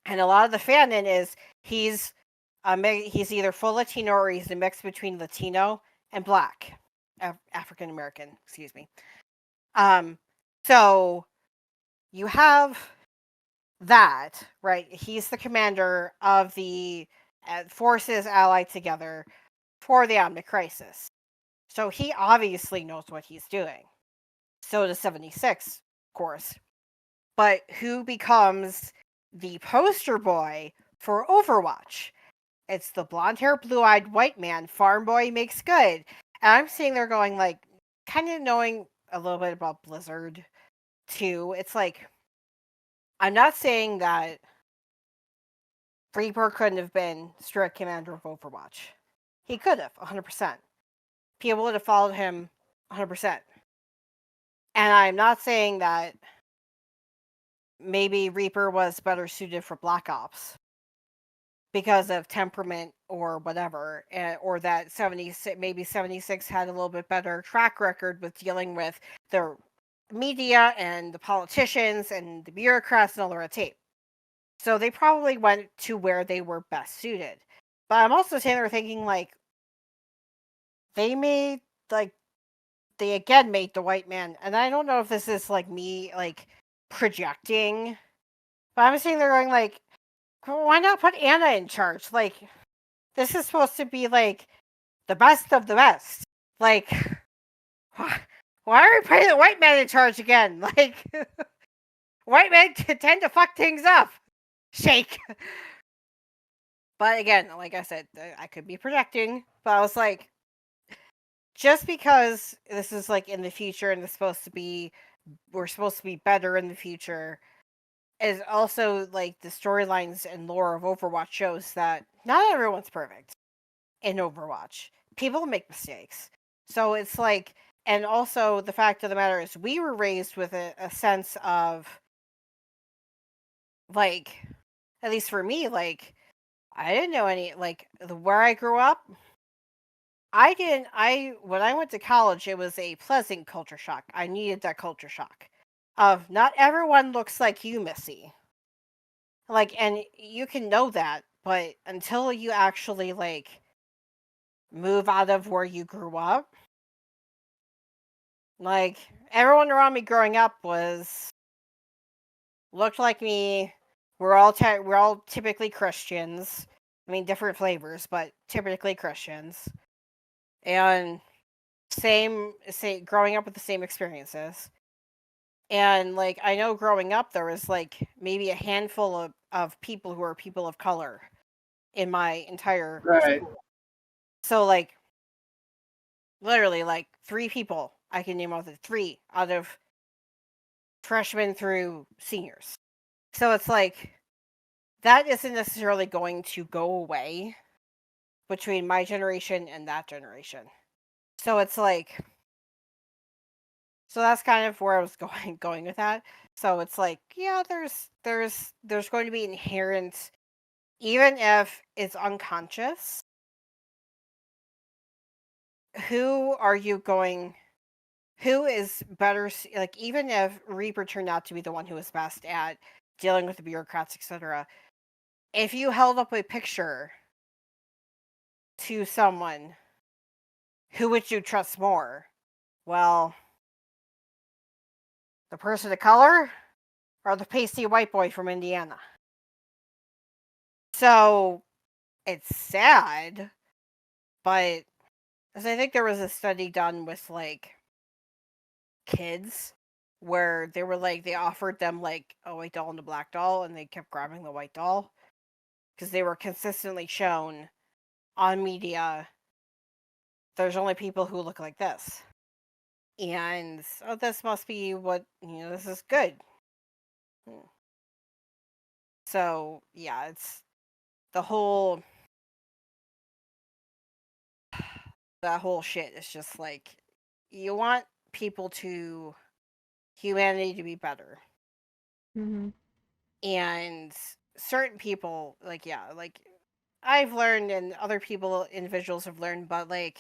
and a lot of the fanon is he's either full Latino or he's a mix between Latino and Black, African American, excuse me. So you have that, right? He's the commander of the forces allied together for the Omnic Crisis. So he obviously knows what he's doing. So does 76, of course. But who becomes the poster boy for Overwatch? It's the blonde-haired, blue-eyed white man, farm boy makes good. And I'm sitting there going, like, kind of knowing a little bit about Blizzard, too. It's like, I'm not saying that Reaper couldn't have been strict commander of Overwatch. He could have, 100%. People would have followed him 100%. And I'm not saying that maybe Reaper was better suited for Black Ops because of temperament or whatever, or that 76 had a little bit better track record with dealing with the media and the politicians and the bureaucrats and all the red tape. So they probably went to where they were best suited. But I'm also sitting there thinking, like, they again made the white man, and I don't know if this is like me like projecting, but I'm sitting there going, like, why not put Anna in charge? Like, this is supposed to be like the best of the best. Like, why are we putting the white man in charge again? Like, white men tend to fuck things up. Shake. But again, like I said, I could be projecting, but I was like, just because this is like in the future and we're supposed to be better in the future, is also like the storylines and lore of Overwatch shows that not everyone's perfect in Overwatch. People make mistakes. So it's like, and also the fact of the matter is we were raised with a sense of, like, at least for me, like, I didn't know any, like, where I grew up, when I went to college, it was a pleasant culture shock. I needed that culture shock of not everyone looks like you, Missy. Like, and you can know that, but until you actually, like, move out of where you grew up, like, everyone around me growing up looked like me. We're all typically Christians. I mean, different flavors, but typically Christians. And growing up with the same experiences. And like, I know growing up there was like maybe a handful of of people who are people of color in my entire Right. school. So like literally like 3 people I can name off the 3 out of freshmen through seniors. So it's like that isn't necessarily going to go away between my generation and that generation. So it's like, so that's kind of where I was going with that. So it's like, yeah, there's going to be inherent, even if it's unconscious. Who are you going? Who is better? Like, even if Reaper turned out to be the one who was best at dealing with the bureaucrats, etc. If you held up a picture to someone, who would you trust more? Well, the person of color or the pasty white boy from Indiana? So it's sad, but as I think there was a study done with like kids where they were like, they offered them like a white doll and a black doll, and they kept grabbing the white doll because they were consistently shown on media there's only people who look like this. And this must be what, this is good. So, yeah, it's the whole, that whole shit is just like, you want humanity to be better. Mm-hmm. And certain people, like, yeah, like, I've learned and other individuals have learned, but like,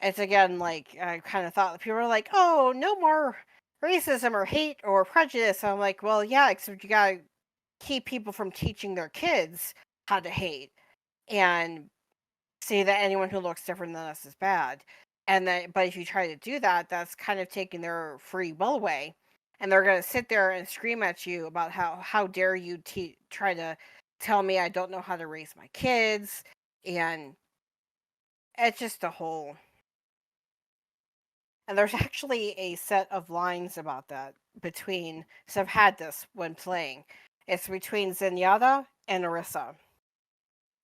it's again, like, I kind of thought people were like, oh, no more racism or hate or prejudice. I'm like, well, yeah, except you gotta keep people from teaching their kids how to hate and say that anyone who looks different than us is bad. And then, but if you try to do that, that's kind of taking their free will away. And they're going to sit there and scream at you about how dare you try to tell me I don't know how to raise my kids. And it's just a whole. And there's actually a set of lines about that between, so I've had this when playing. It's between Zenyatta and Orisa.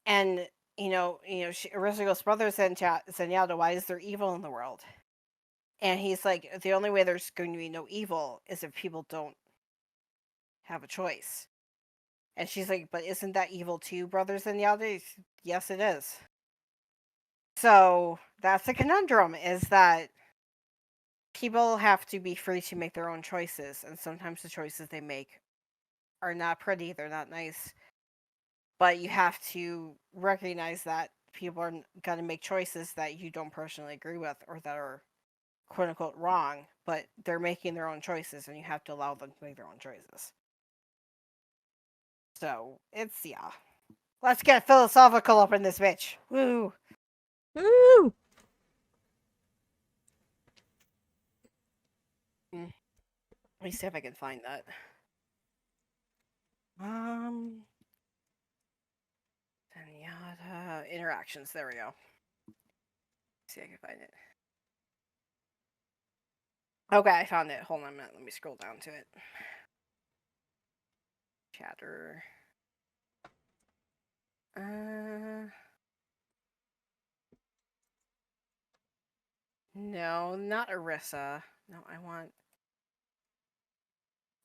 And, Orisa goes, brother Zenyatta, why is there evil in the world? And he's like, the only way there's going to be no evil is if people don't have a choice. And she's like, but isn't that evil too, brother Zenyatta? Yes, it is. So that's the conundrum, is that people have to be free to make their own choices, and sometimes the choices they make are not pretty, they're not nice. But you have to recognize that people are going to make choices that you don't personally agree with, or that are quote unquote wrong, but they're making their own choices, and you have to allow them to make their own choices. So it's, yeah. Let's get philosophical up in this bitch. Woo! Woo! Let me see if I can find that. Zenyatta interactions. There we go. See if I can find it. Okay, I found it. Hold on a minute. Let me scroll down to it. Chatter. No, not Orisa. No, I want.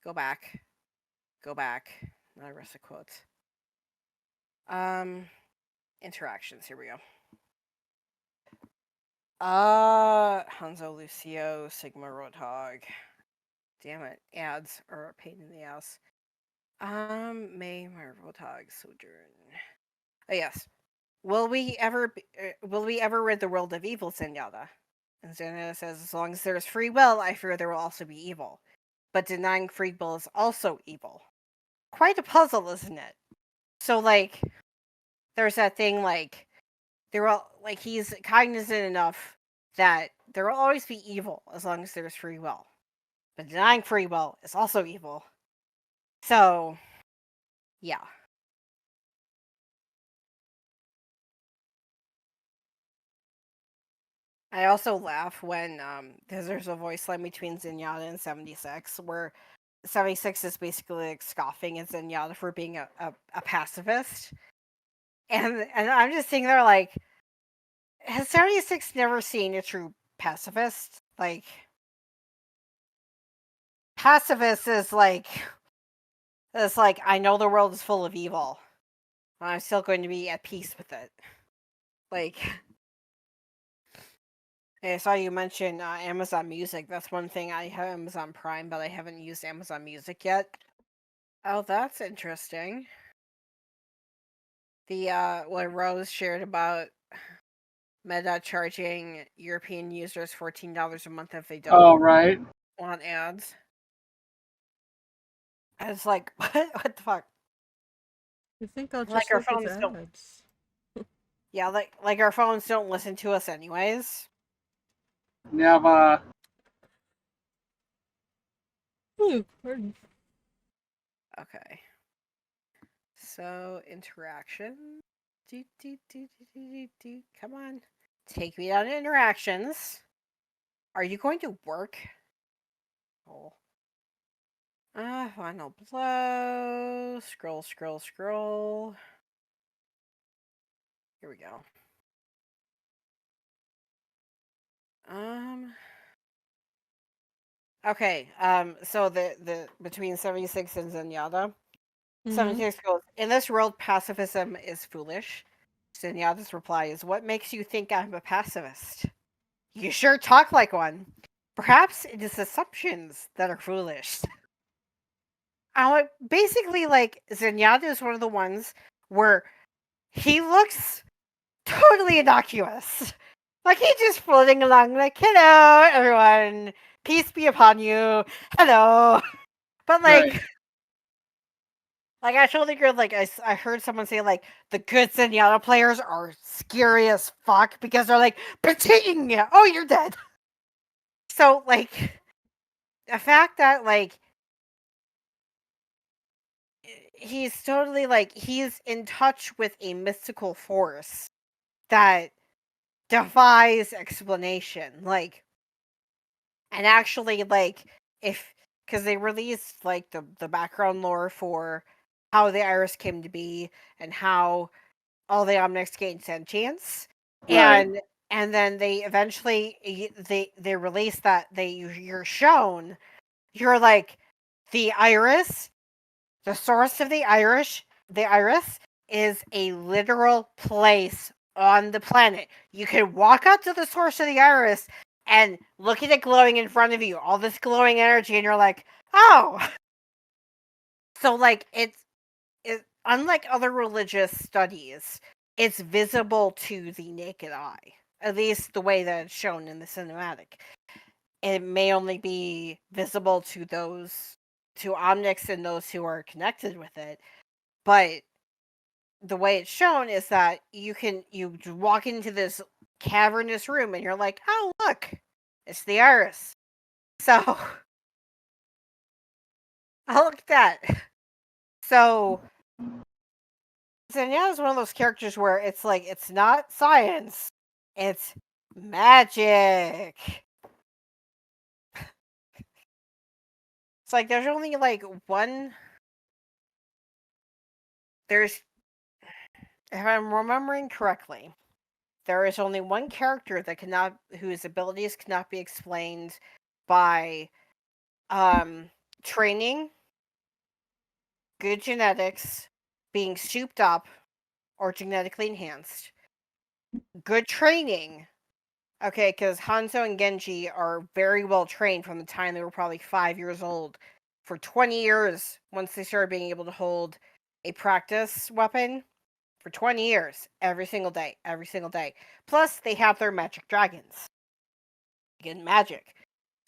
Go back. Go back. Not Orisa quotes. Interactions. Here we go. Hanzo Lucio, Sigma Roadhog. Damn it, ads are a pain in the ass. May my Roadhog Sojourn. Oh yes. Will we ever rid the world of evil, Zenyatta? And Zenyatta says, as long as there is free will, I fear there will also be evil. But denying free will is also evil. Quite a puzzle, isn't it? So, like, there's that thing, like, he's cognizant enough that there will always be evil as long as there's free will. But denying free will is also evil. So, yeah. I also laugh when there's a voice line between Zenyatta and 76 where 76 is basically like scoffing at Zenyatta for being a pacifist. And I'm just sitting there like, has 76 never seen a true pacifist? Like, pacifist is like, I know the world is full of evil, but I'm still going to be at peace with it. Like, I saw you mention Amazon Music. That's one thing. I have Amazon Prime, but I haven't used Amazon Music yet. Oh, that's interesting. The what Rose shared about Meta charging European users $14 a month if they don't Oh, right. want ads. I was like, what the fuck? I think I'll Like just our look at phones don't. ads. Yeah, like our phones don't listen to us anyways. Never. Ooh, pardon. Okay. So interaction. Come on. Take me down to interactions. Are you going to work? Oh. Final blow. Scroll, scroll, scroll. Here we go. Okay. So the between 76 and Zenyatta. 76 goes, in this world, pacifism is foolish. Zenyatta's reply is, what makes you think I'm a pacifist? You sure talk like one. Perhaps it is assumptions that are foolish. Basically, like, Zenyatta is one of the ones where he looks totally innocuous. Like, he's just floating along, like, hello, everyone. Peace be upon you. Hello. But, like, Right. like, I totally agree. Like, I heard someone say, like, the good Zenyatta players are scary as fuck because they're like, beting you. Oh, you're dead. So, like, the fact that, like, he's totally, like, he's in touch with a mystical force that defies explanation. Like, and actually, like, because they released, like, the background lore for how the Iris came to be and how all the Omnics gain sentience, Right. and then they eventually they release that you're shown, you're like, the Iris, the source of the Iris is a literal place on the planet. You can walk out to the source of the Iris and look at it glowing in front of you, all this glowing energy, and you're like, oh. So, like, it's unlike other religious studies, it's visible to the naked eye, at least the way that it's shown in the cinematic. It may only be visible to Omnics and those who are connected with it, but the way it's shown is that you walk into this cavernous room and you're like, oh, look, it's the Iris. So, oh, look at that. So, Zenyatta is one of those characters where it's like, it's not science, it's magic. It's like there's only like one. If I'm remembering correctly, there is only one character whose abilities cannot be explained by training, good genetics, being souped up, or genetically enhanced. Good training. Okay, because Hanzo and Genji are very well trained from the time they were probably 5 years old. For 20 years, once they started being able to hold a practice weapon, for 20 years, every single day. Plus, they have their magic dragons. Again, magic.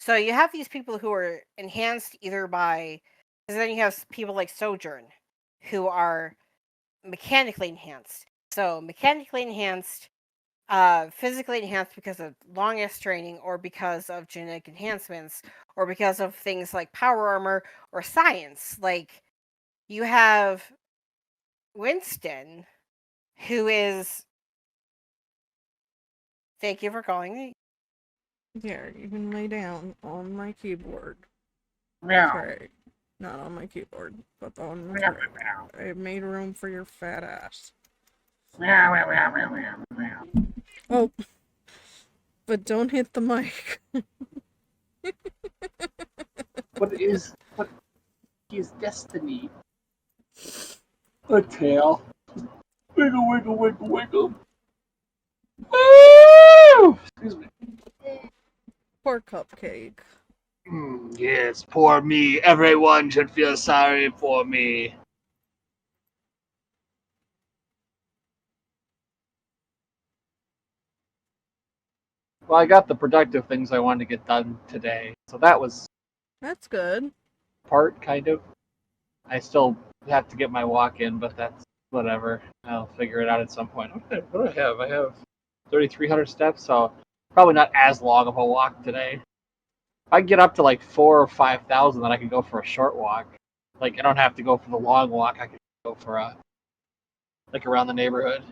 So you have these people who are enhanced either by... Because then you have people like Sojourn, who are mechanically enhanced. So, mechanically enhanced, physically enhanced because of longest training, or because of genetic enhancements, or because of things like power armor or science. Like, you have Winston, who is... Thank you for calling me. There, you can lay down on my keyboard. Meow. Sorry. Not on my keyboard, but on I made room for your fat ass. Oh, but don't hit the mic. What is destiny? A tail. Wiggle, wiggle, wiggle, wiggle. Woo! Excuse me. Poor Cupcake. Yes, poor me. Everyone should feel sorry for me. Well, I got the productive things I wanted to get done today, so that was That's good. part, kind of. I still have to get my walk in, but that's whatever. I'll figure it out at some point. What do I have? I have 3,300 steps, so probably not as long of a walk today. If I get up to like 4,000 or 5,000, then I can go for a short walk. Like, I don't have to go for the long walk. I can go for like around the neighborhood.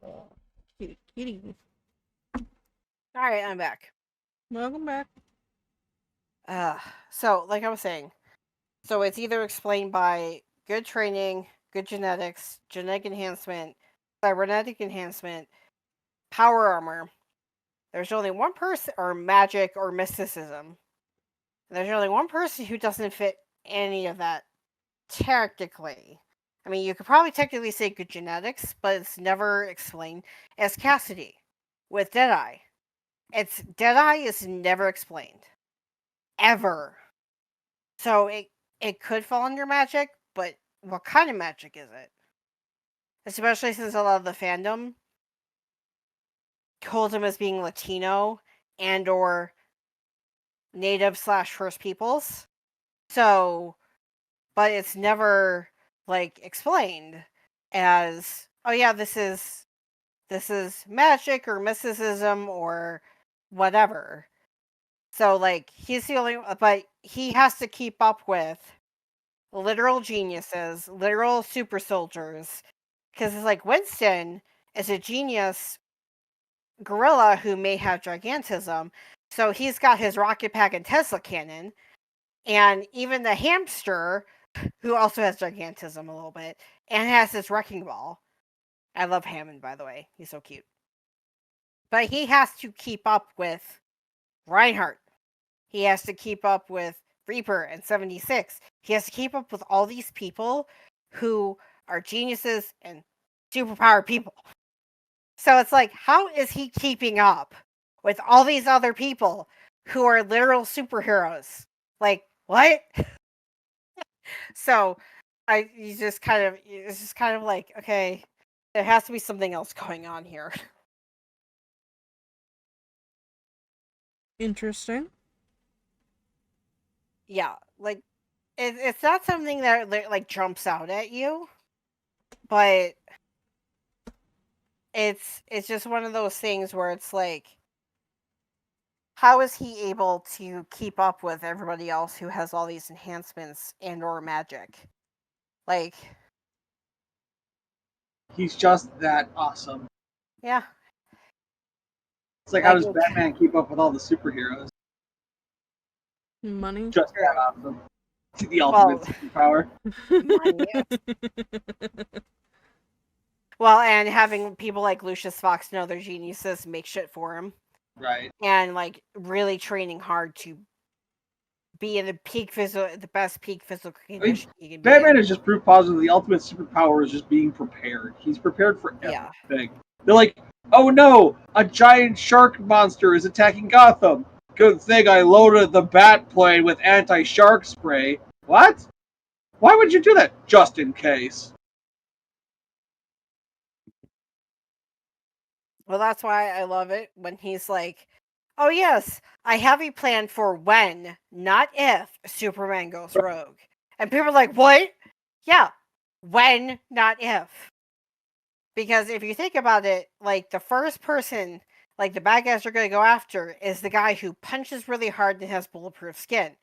Oh, kitty, kitty. All right, I'm back. Welcome back. So like I was saying, so it's either explained by good training, good genetics, genetic enhancement, cybernetic enhancement, power armor. There's only one person, or magic or mysticism. There's only one person who doesn't fit any of that technically. I mean, you could probably technically say good genetics, but it's never explained. As Cassidy with Deadeye. Deadeye is never explained. Ever. So it could fall under magic, but what kind of magic is it? Especially since a lot of the fandom holds him as being Latino and or native / First Peoples. So, but it's never like explained as, oh yeah, this is magic or mysticism or whatever. So like he's the only, but he has to keep up with literal geniuses, literal super soldiers, because it's like Winston is a genius gorilla who may have gigantism, so he's got his rocket pack and Tesla cannon, and even the hamster, who also has gigantism a little bit, and has his wrecking ball. I love Hammond, by the way. He's so cute. But he has to keep up with Reinhardt. He has to keep up with Reaper and 76. He has to keep up with all these people who are geniuses and superpowered people. So it's like, how is he keeping up with all these other people who are literal superheroes? Like, what? So it's just kind of like, okay, there has to be something else going on here. Interesting. Yeah, like it's not something that like jumps out at you, but it's just one of those things where it's like, how is he able to keep up with everybody else who has all these enhancements and or magic? Like, He's just that awesome. yeah. It's like, how does Batman keep up with all the superheroes? Money. Just that awesome. The ultimate superpower. Well, and having people like Lucius Fox know they're geniuses make shit for him. Right. And like really training hard to be in the best peak physical condition he can be. Batman is just proof positive the ultimate superpower is just being prepared. He's prepared for everything. Yeah. They're like, oh no, a giant shark monster is attacking Gotham. Good thing I loaded the bat plane with anti-shark spray. What? Why would you do that? Just in case. Well, that's why I love it when he's like, oh yes, I have a plan for when, not if, Superman goes rogue. And people are like, what? Yeah, when, not if. Because if you think about it, like the first person, like the bad guys are going to go after is the guy who punches really hard and has bulletproof skin.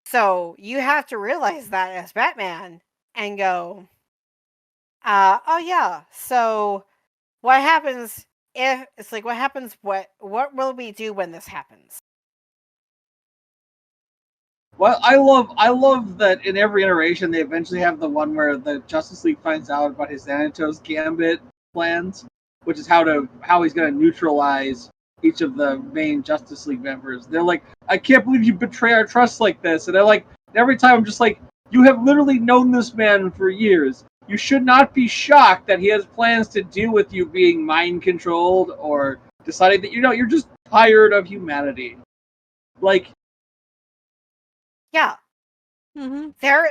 So you have to realize that as Batman and go, oh yeah, so what happens if it's like what happens? What will we do when this happens? Well, I love that in every iteration they eventually have the one where the Justice League finds out about his Thanatos Gambit plans, which is how he's going to neutralize each of the main Justice League members. They're like, I can't believe you betray our trust like this, and they're like, every time I'm just like, you have literally known this man for years. You should not be shocked that he has plans to deal with you being mind controlled or deciding that you're just tired of humanity. Like, yeah. Mm-hmm. There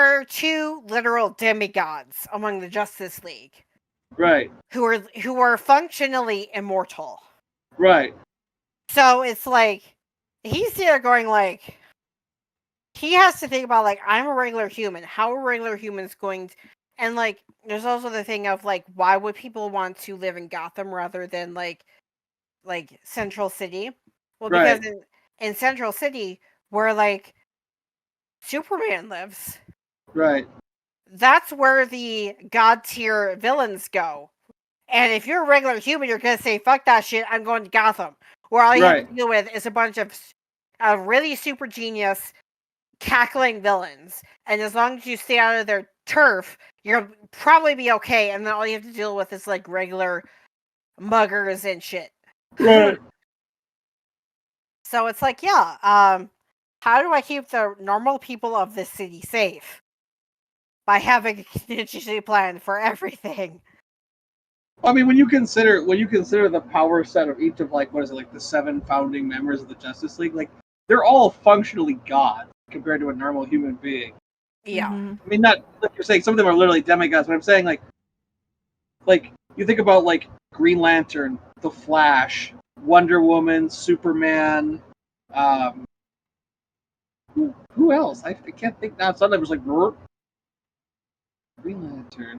are two literal demigods among the Justice League. Right. Who are functionally immortal. Right. So it's like he's there going like he has to think about like I'm a regular human. How are regular humans going to, and like there's also the thing of like why would people want to live in Gotham rather than like Central City? Well, because in Central City where like Superman lives. Right. That's where the god tier villains go. And if you're a regular human, you're gonna say, fuck that shit, I'm going to Gotham. Where all you have to deal with is a bunch of really super genius, cackling villains. And as long as you stay out of their turf, you'll probably be okay. And then all you have to deal with is like regular muggers and shit. Right. So it's like, yeah, how do I keep the normal people of this city safe? By having a contingency plan for everything. I mean, when you consider the power set of each of like the 7 founding members of the Justice League, like they're all functionally gods compared to a normal human being. Yeah. Mm-hmm. I mean, not like you're saying some of them are literally demigods, but I'm saying like you think about like Green Lantern, the Flash, Wonder Woman, Superman. Who else? I can't think now. Suddenly it was like Green Lantern.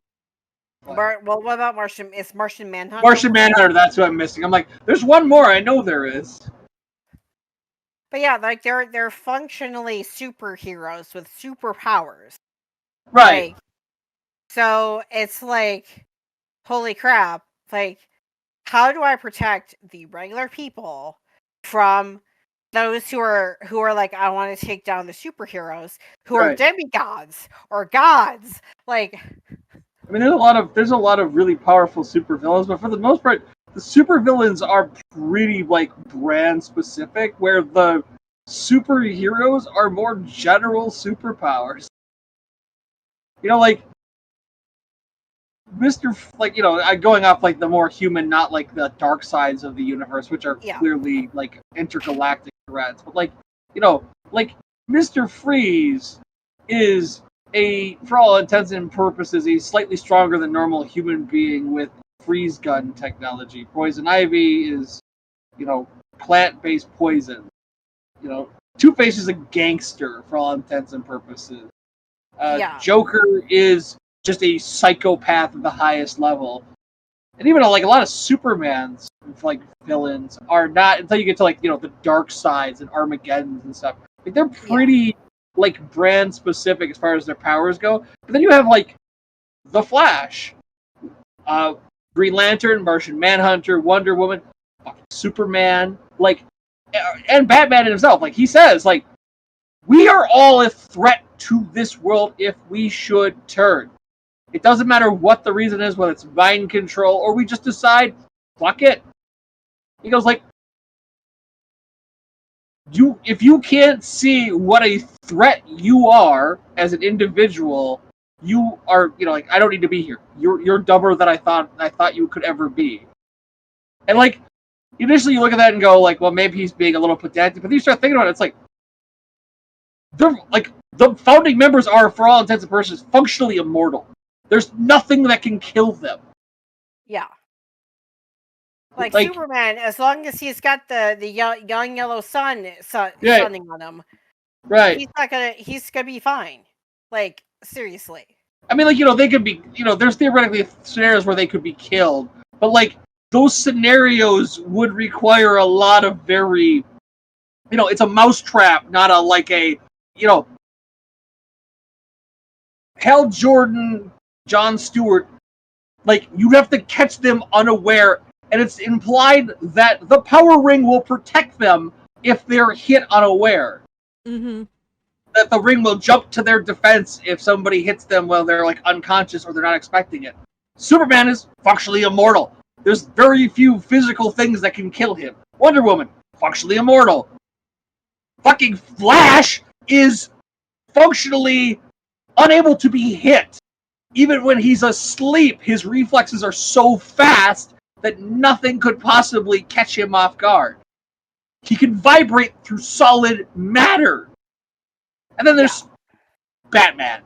Well, what about Martian? Is Martian Manhunter? Martian Manhunter. That's what I'm missing. I'm like, there's one more. I know there is. But yeah, like they're functionally superheroes with superpowers. Right. Like, so it's like, holy crap! Like, how do I protect the regular people from those who are like, I want to take down the superheroes who are demigods or gods? Like, I mean, there's a lot of really powerful supervillains, but for the most part, the supervillains are pretty like brand specific, where the superheroes are more general superpowers. Like going off like the more human, not like the dark sides of the universe, which are clearly like intergalactic threats. But like Mr. Freeze is for all intents and purposes, a slightly stronger than normal human being with freeze gun technology. Poison Ivy is, plant-based poison. Two-Face is a gangster for all intents and purposes. Joker is just a psychopath at the highest level. And even like a lot of Superman's like villains are not until you get to like the dark sides and Armageddons and stuff. Like they're pretty like brand specific as far as their powers go. But then you have like the Flash, Green Lantern, Martian Manhunter, Wonder Woman, Superman, like, and Batman himself. Like he says, like we are all a threat to this world if we should turn. It doesn't matter what the reason is, whether it's mind control or we just decide, fuck it. He goes like, if you can't see what a threat you are as an individual, you are, like, I don't need to be here. You're dumber than I thought you could ever be. And like, initially you look at that and go like, well, maybe he's being a little pedantic, but then you start thinking about it, it's like, they're like, the founding members are, for all intents and purposes, functionally immortal. There's nothing that can kill them. Yeah. Like Superman, as long as he's got the young yellow sun sunning on him, right? He's gonna be fine. Like seriously. I mean, like they could be, there's theoretically scenarios where they could be killed, but like those scenarios would require a lot of very, it's a mousetrap, not a Hal Jordan, John Stewart Like, you have to catch them unaware, and it's implied that the power ring will protect them if they're hit unaware. Mm-hmm. That the ring will jump to their defense if somebody hits them while they're like unconscious or they're not expecting it. Superman is functionally immortal. There's very few physical things that can kill him. Wonder Woman, functionally immortal. Fucking Flash is functionally unable to be hit. Even when he's asleep, his reflexes are so fast that nothing could possibly catch him off guard. He can vibrate through solid matter. And then there's Batman.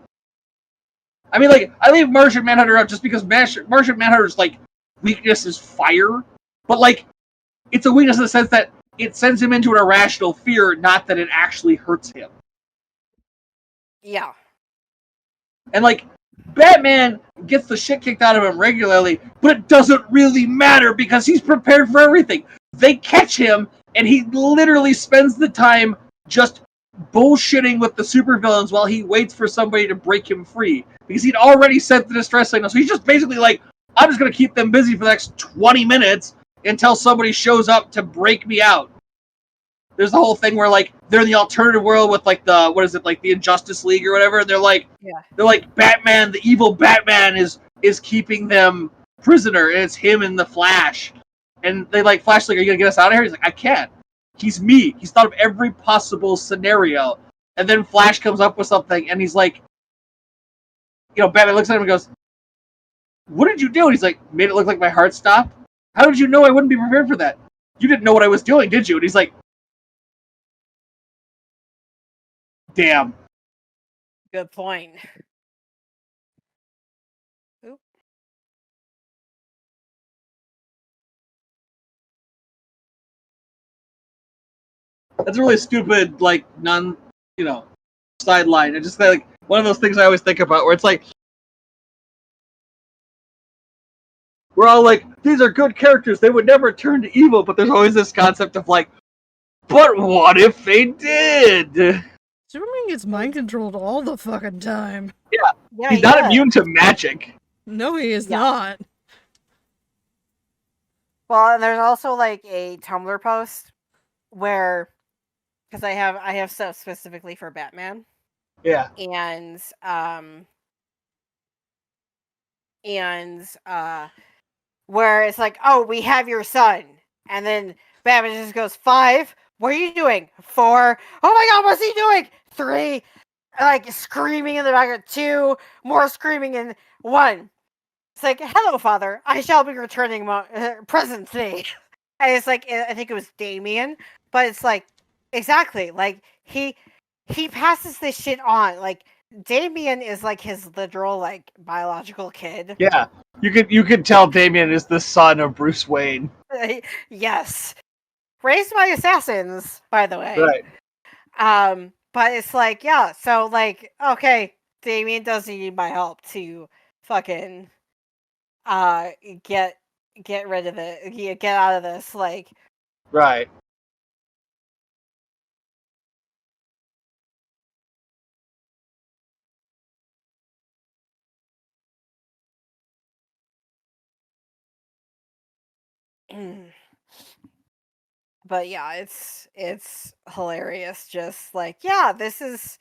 I mean, like, I leave Martian Manhunter out just because Martian Manhunter's, like, weakness is fire. But, like, it's a weakness in the sense that it sends him into an irrational fear, not that it actually hurts him. Yeah. And, like, Batman gets the shit kicked out of him regularly, but it doesn't really matter because he's prepared for everything. They catch him, and he literally spends the time just bullshitting with the supervillains while he waits for somebody to break him free. Because he'd already sent the distress signal, so he's just basically like, I'm just going to keep them busy for the next 20 minutes until somebody shows up to break me out. There's the whole thing where, like, they're in the alternative world with, like, the, what is it, like, the Injustice League or whatever, and they're like, Batman, the evil Batman is keeping them prisoner, and it's him and the Flash. And they, like, Flash, like, are you going to get us out of here? He's like, I can't. He's me. He's thought of every possible scenario. And then Flash comes up with something, and he's like, you know, Batman looks at him and goes, what did you do? And he's like, made it look like my heart stopped? How did you know I wouldn't be prepared for that? You didn't know what I was doing, did you? And he's like, damn. Good point. Oop. That's a really stupid, like, sideline. It's just like one of those things I always think about where it's like, we're all like, these are good characters. They would never turn to evil, but there's always this concept of like, but what if they did? Superman gets mind controlled all the fucking time. Yeah, He's not immune to magic. No, he is not. Well, and there's also like a Tumblr post where, because I have stuff specifically for Batman. Yeah. And where it's like, oh, we have your son, and then Batman just goes 5. What are you doing? 4. Oh my God, what's he doing? 3. Like screaming in the background. 2 more screaming in 1. It's like, hello, father. I shall be returning presents today. And it's like, I think it was Damien, but it's like, exactly, like he passes this shit on. Like Damien is like his literal like biological kid. Yeah. You could tell Damian is the son of Bruce Wayne. Yes. Raised by assassins, by the way. Right. But it's like, yeah, so like, okay, Damien doesn't need my help to fucking get rid of it. Get out of this, like. Right. But yeah, it's hilarious. Just like, yeah, this is,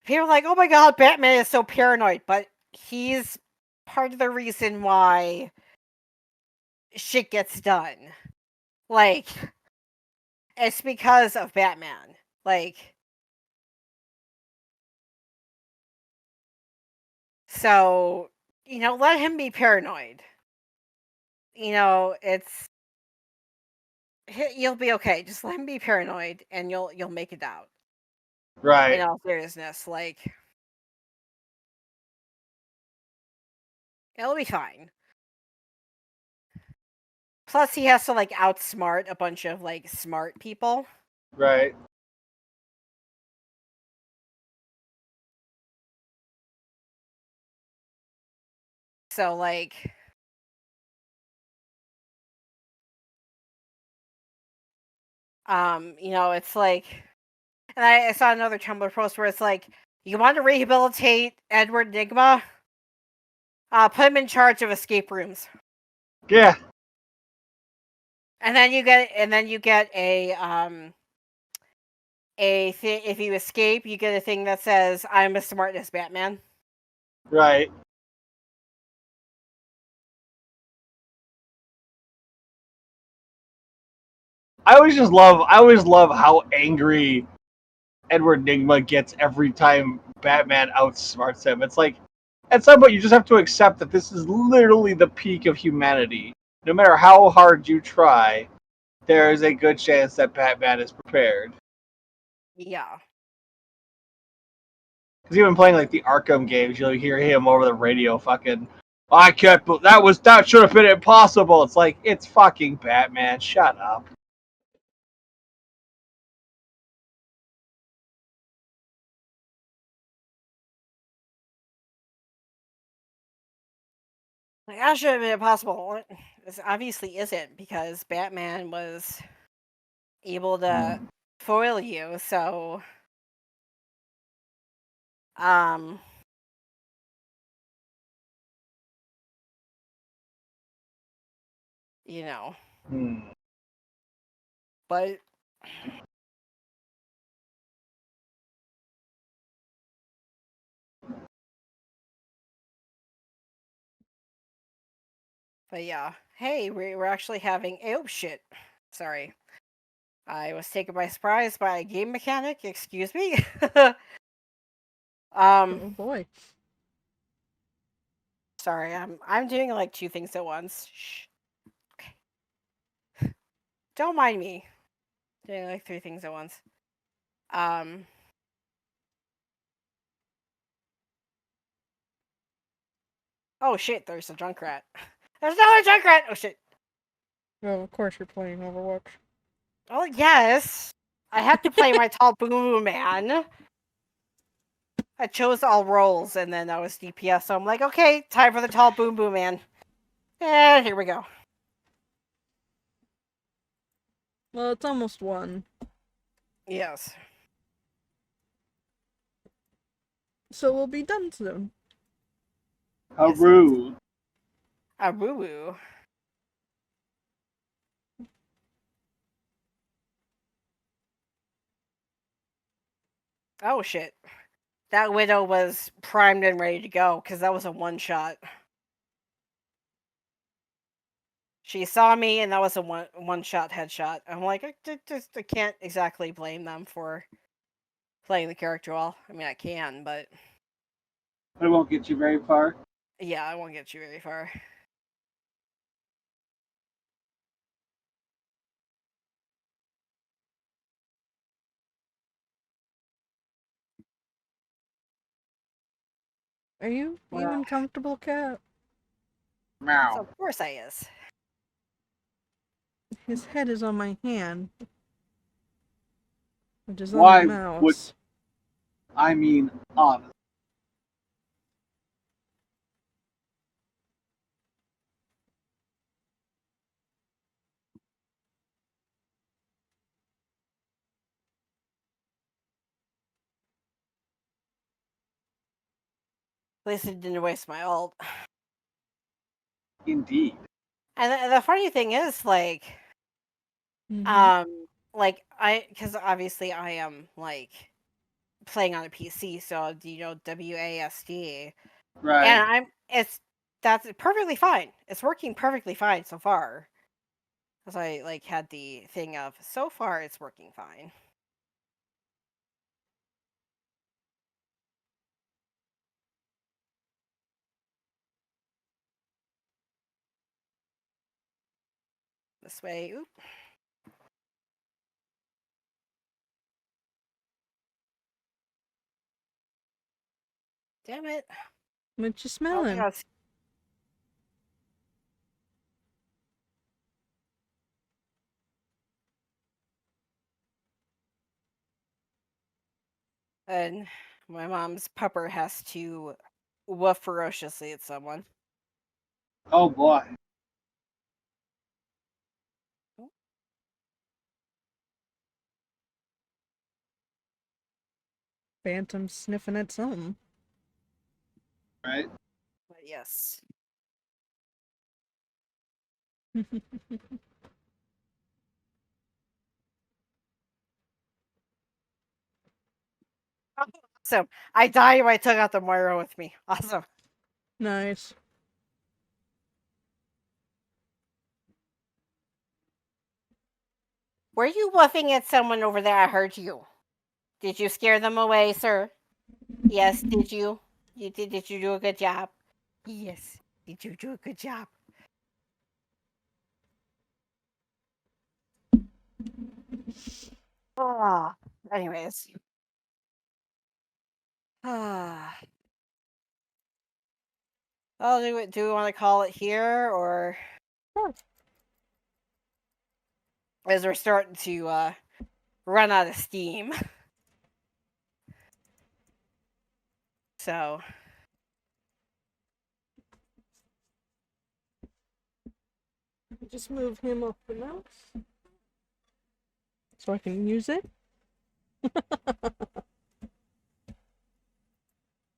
people are like, oh my God, Batman is so paranoid, but he's part of the reason why shit gets done. Like, it's because of Batman. Like, so, you know, let him be paranoid. You know, you'll be okay. Just let him be paranoid, and you'll make it out. Right. In all seriousness, like, it'll be fine. Plus, he has to like outsmart a bunch of like smart people. Right. So like, you know, it's like, and I saw another Tumblr post where it's like, you want to rehabilitate Edward Nygma? Put him in charge of escape rooms. Yeah. And then you get if you escape, you get a thing that says, "I'm as smart as Batman." Right. I always love how angry Edward Nygma gets every time Batman outsmarts him. It's like, at some point you just have to accept that this is literally the peak of humanity. No matter how hard you try, there is a good chance that Batman is prepared. Yeah. Because even playing like the Arkham games, you'll hear him over the radio fucking, I can't, that should have been impossible. It's like, it's fucking Batman, shut up. Like, that should have been impossible. This obviously isn't, because Batman was able to foil you, so you know. But yeah. Hey, we're actually having oh shit. Sorry. I was taken by surprise by a game mechanic, excuse me. Oh boy. Sorry, I'm doing like two things at once. Shh. Okay. Don't mind me. Doing like three things at once. Oh shit, there's a Junkrat. There's another Junkrat! Oh shit. Well, of course you're playing Overwatch. Oh yes. I have to play my tall boom man. I chose all roles and then I was DPS, so I'm like, okay, time for the tall boom man. And here we go. Well, it's almost 1. Yes. So we'll be done soon. How Yes. rude. A woo woo. Oh shit. That widow was primed and ready to go because that was a one shot. She saw me and that was a one shot headshot. I'm like, I can't exactly blame them for playing the character well. I mean, I can, but But it won't get you very far. yeah, I won't get you very far. Are you even comfortable, Cat? So Meow. of course I is. His head is on my hand. Which is Why on the mouse. would- I mean, honest. At least it didn't waste my ult. Indeed. And the funny thing is, like, because obviously I am like playing on a PC, so WASD, Right. and that's perfectly fine. It's working perfectly fine so far. Because I like had the thing of so far it's working fine. This way, oop. Damn it. What you Oh, smelling? God. And my mom's pupper has to woof ferociously at someone. Oh boy. Phantom sniffing at something. Right. Yes. Awesome. I died when I took out the Moira with me. Awesome. Nice. Were you woofing at someone over there? I heard you. Did you scare them away, sir? Yes, did you? Did you do a good job? Yes. Did you do a good job? Ah. Anyways. Ah. Oh, do we want to call it here, or Sure. as we're starting to run out of steam? So Just move him off the mouse so I can use it.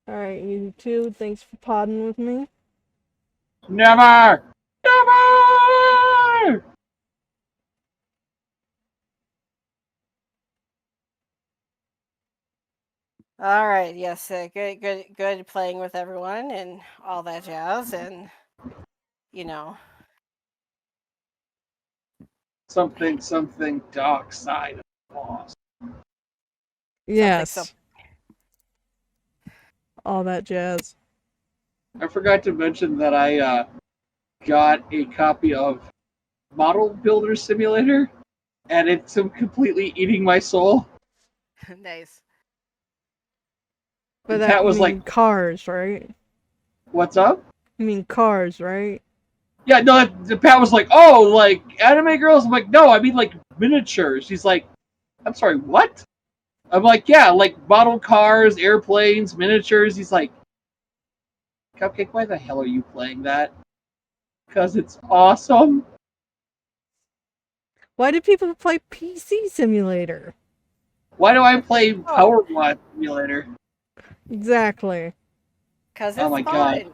Alright, you two, thanks for podding with me. Never! Never! all right, yes, good playing with everyone and all that jazz, and you know. Something dark side of the boss. Yes. All that jazz. I forgot to mention that I got a copy of Model Builder Simulator, and it's completely eating my soul. Nice. But That you was mean like, cars, right? what's up? You mean cars, right? Yeah, no, Pat was like, oh, like anime girls? I'm like, no, I mean like miniatures. She's like, I'm sorry, what? I'm like, yeah, like model cars, airplanes, miniatures. He's like, Cupcake, why the hell are you playing that? Because it's awesome. Why do people play PC Simulator? Why do I play Power Watt Simulator? Exactly. Because Oh it's my fun. god.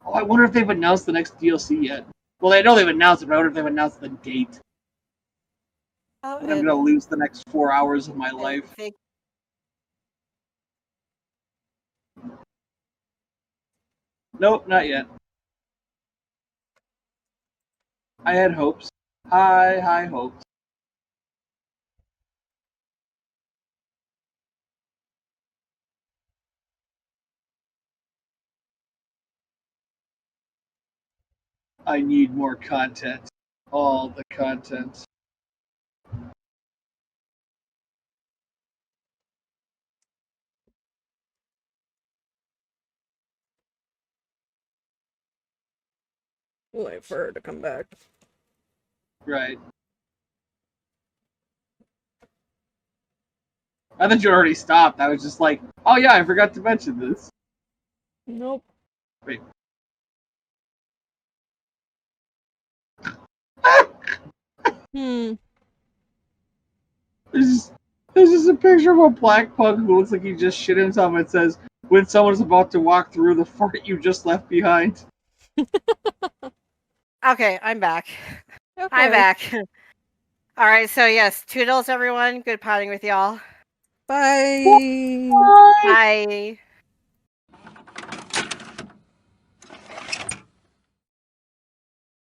Oh, I wonder if they've announced the next DLC yet. Well, I know they've announced it, but I wonder if they've announced the date. Oh, And I'm going to lose the next 4 hours of my life. Nope, not yet. I had hopes. High hopes. I need more content. All the content. Wait for her to come back. Right. I thought you already stopped. I was just like, oh yeah, I forgot to mention this. Nope. Wait. Hmm. There's just a picture of a black pug who looks like he just shit himself and it says, when someone's about to walk through the fort you just left behind. Okay, I'm back. Okay. I'm back. All right, so yes, toodles, everyone. Good potting with y'all. Bye. Bye.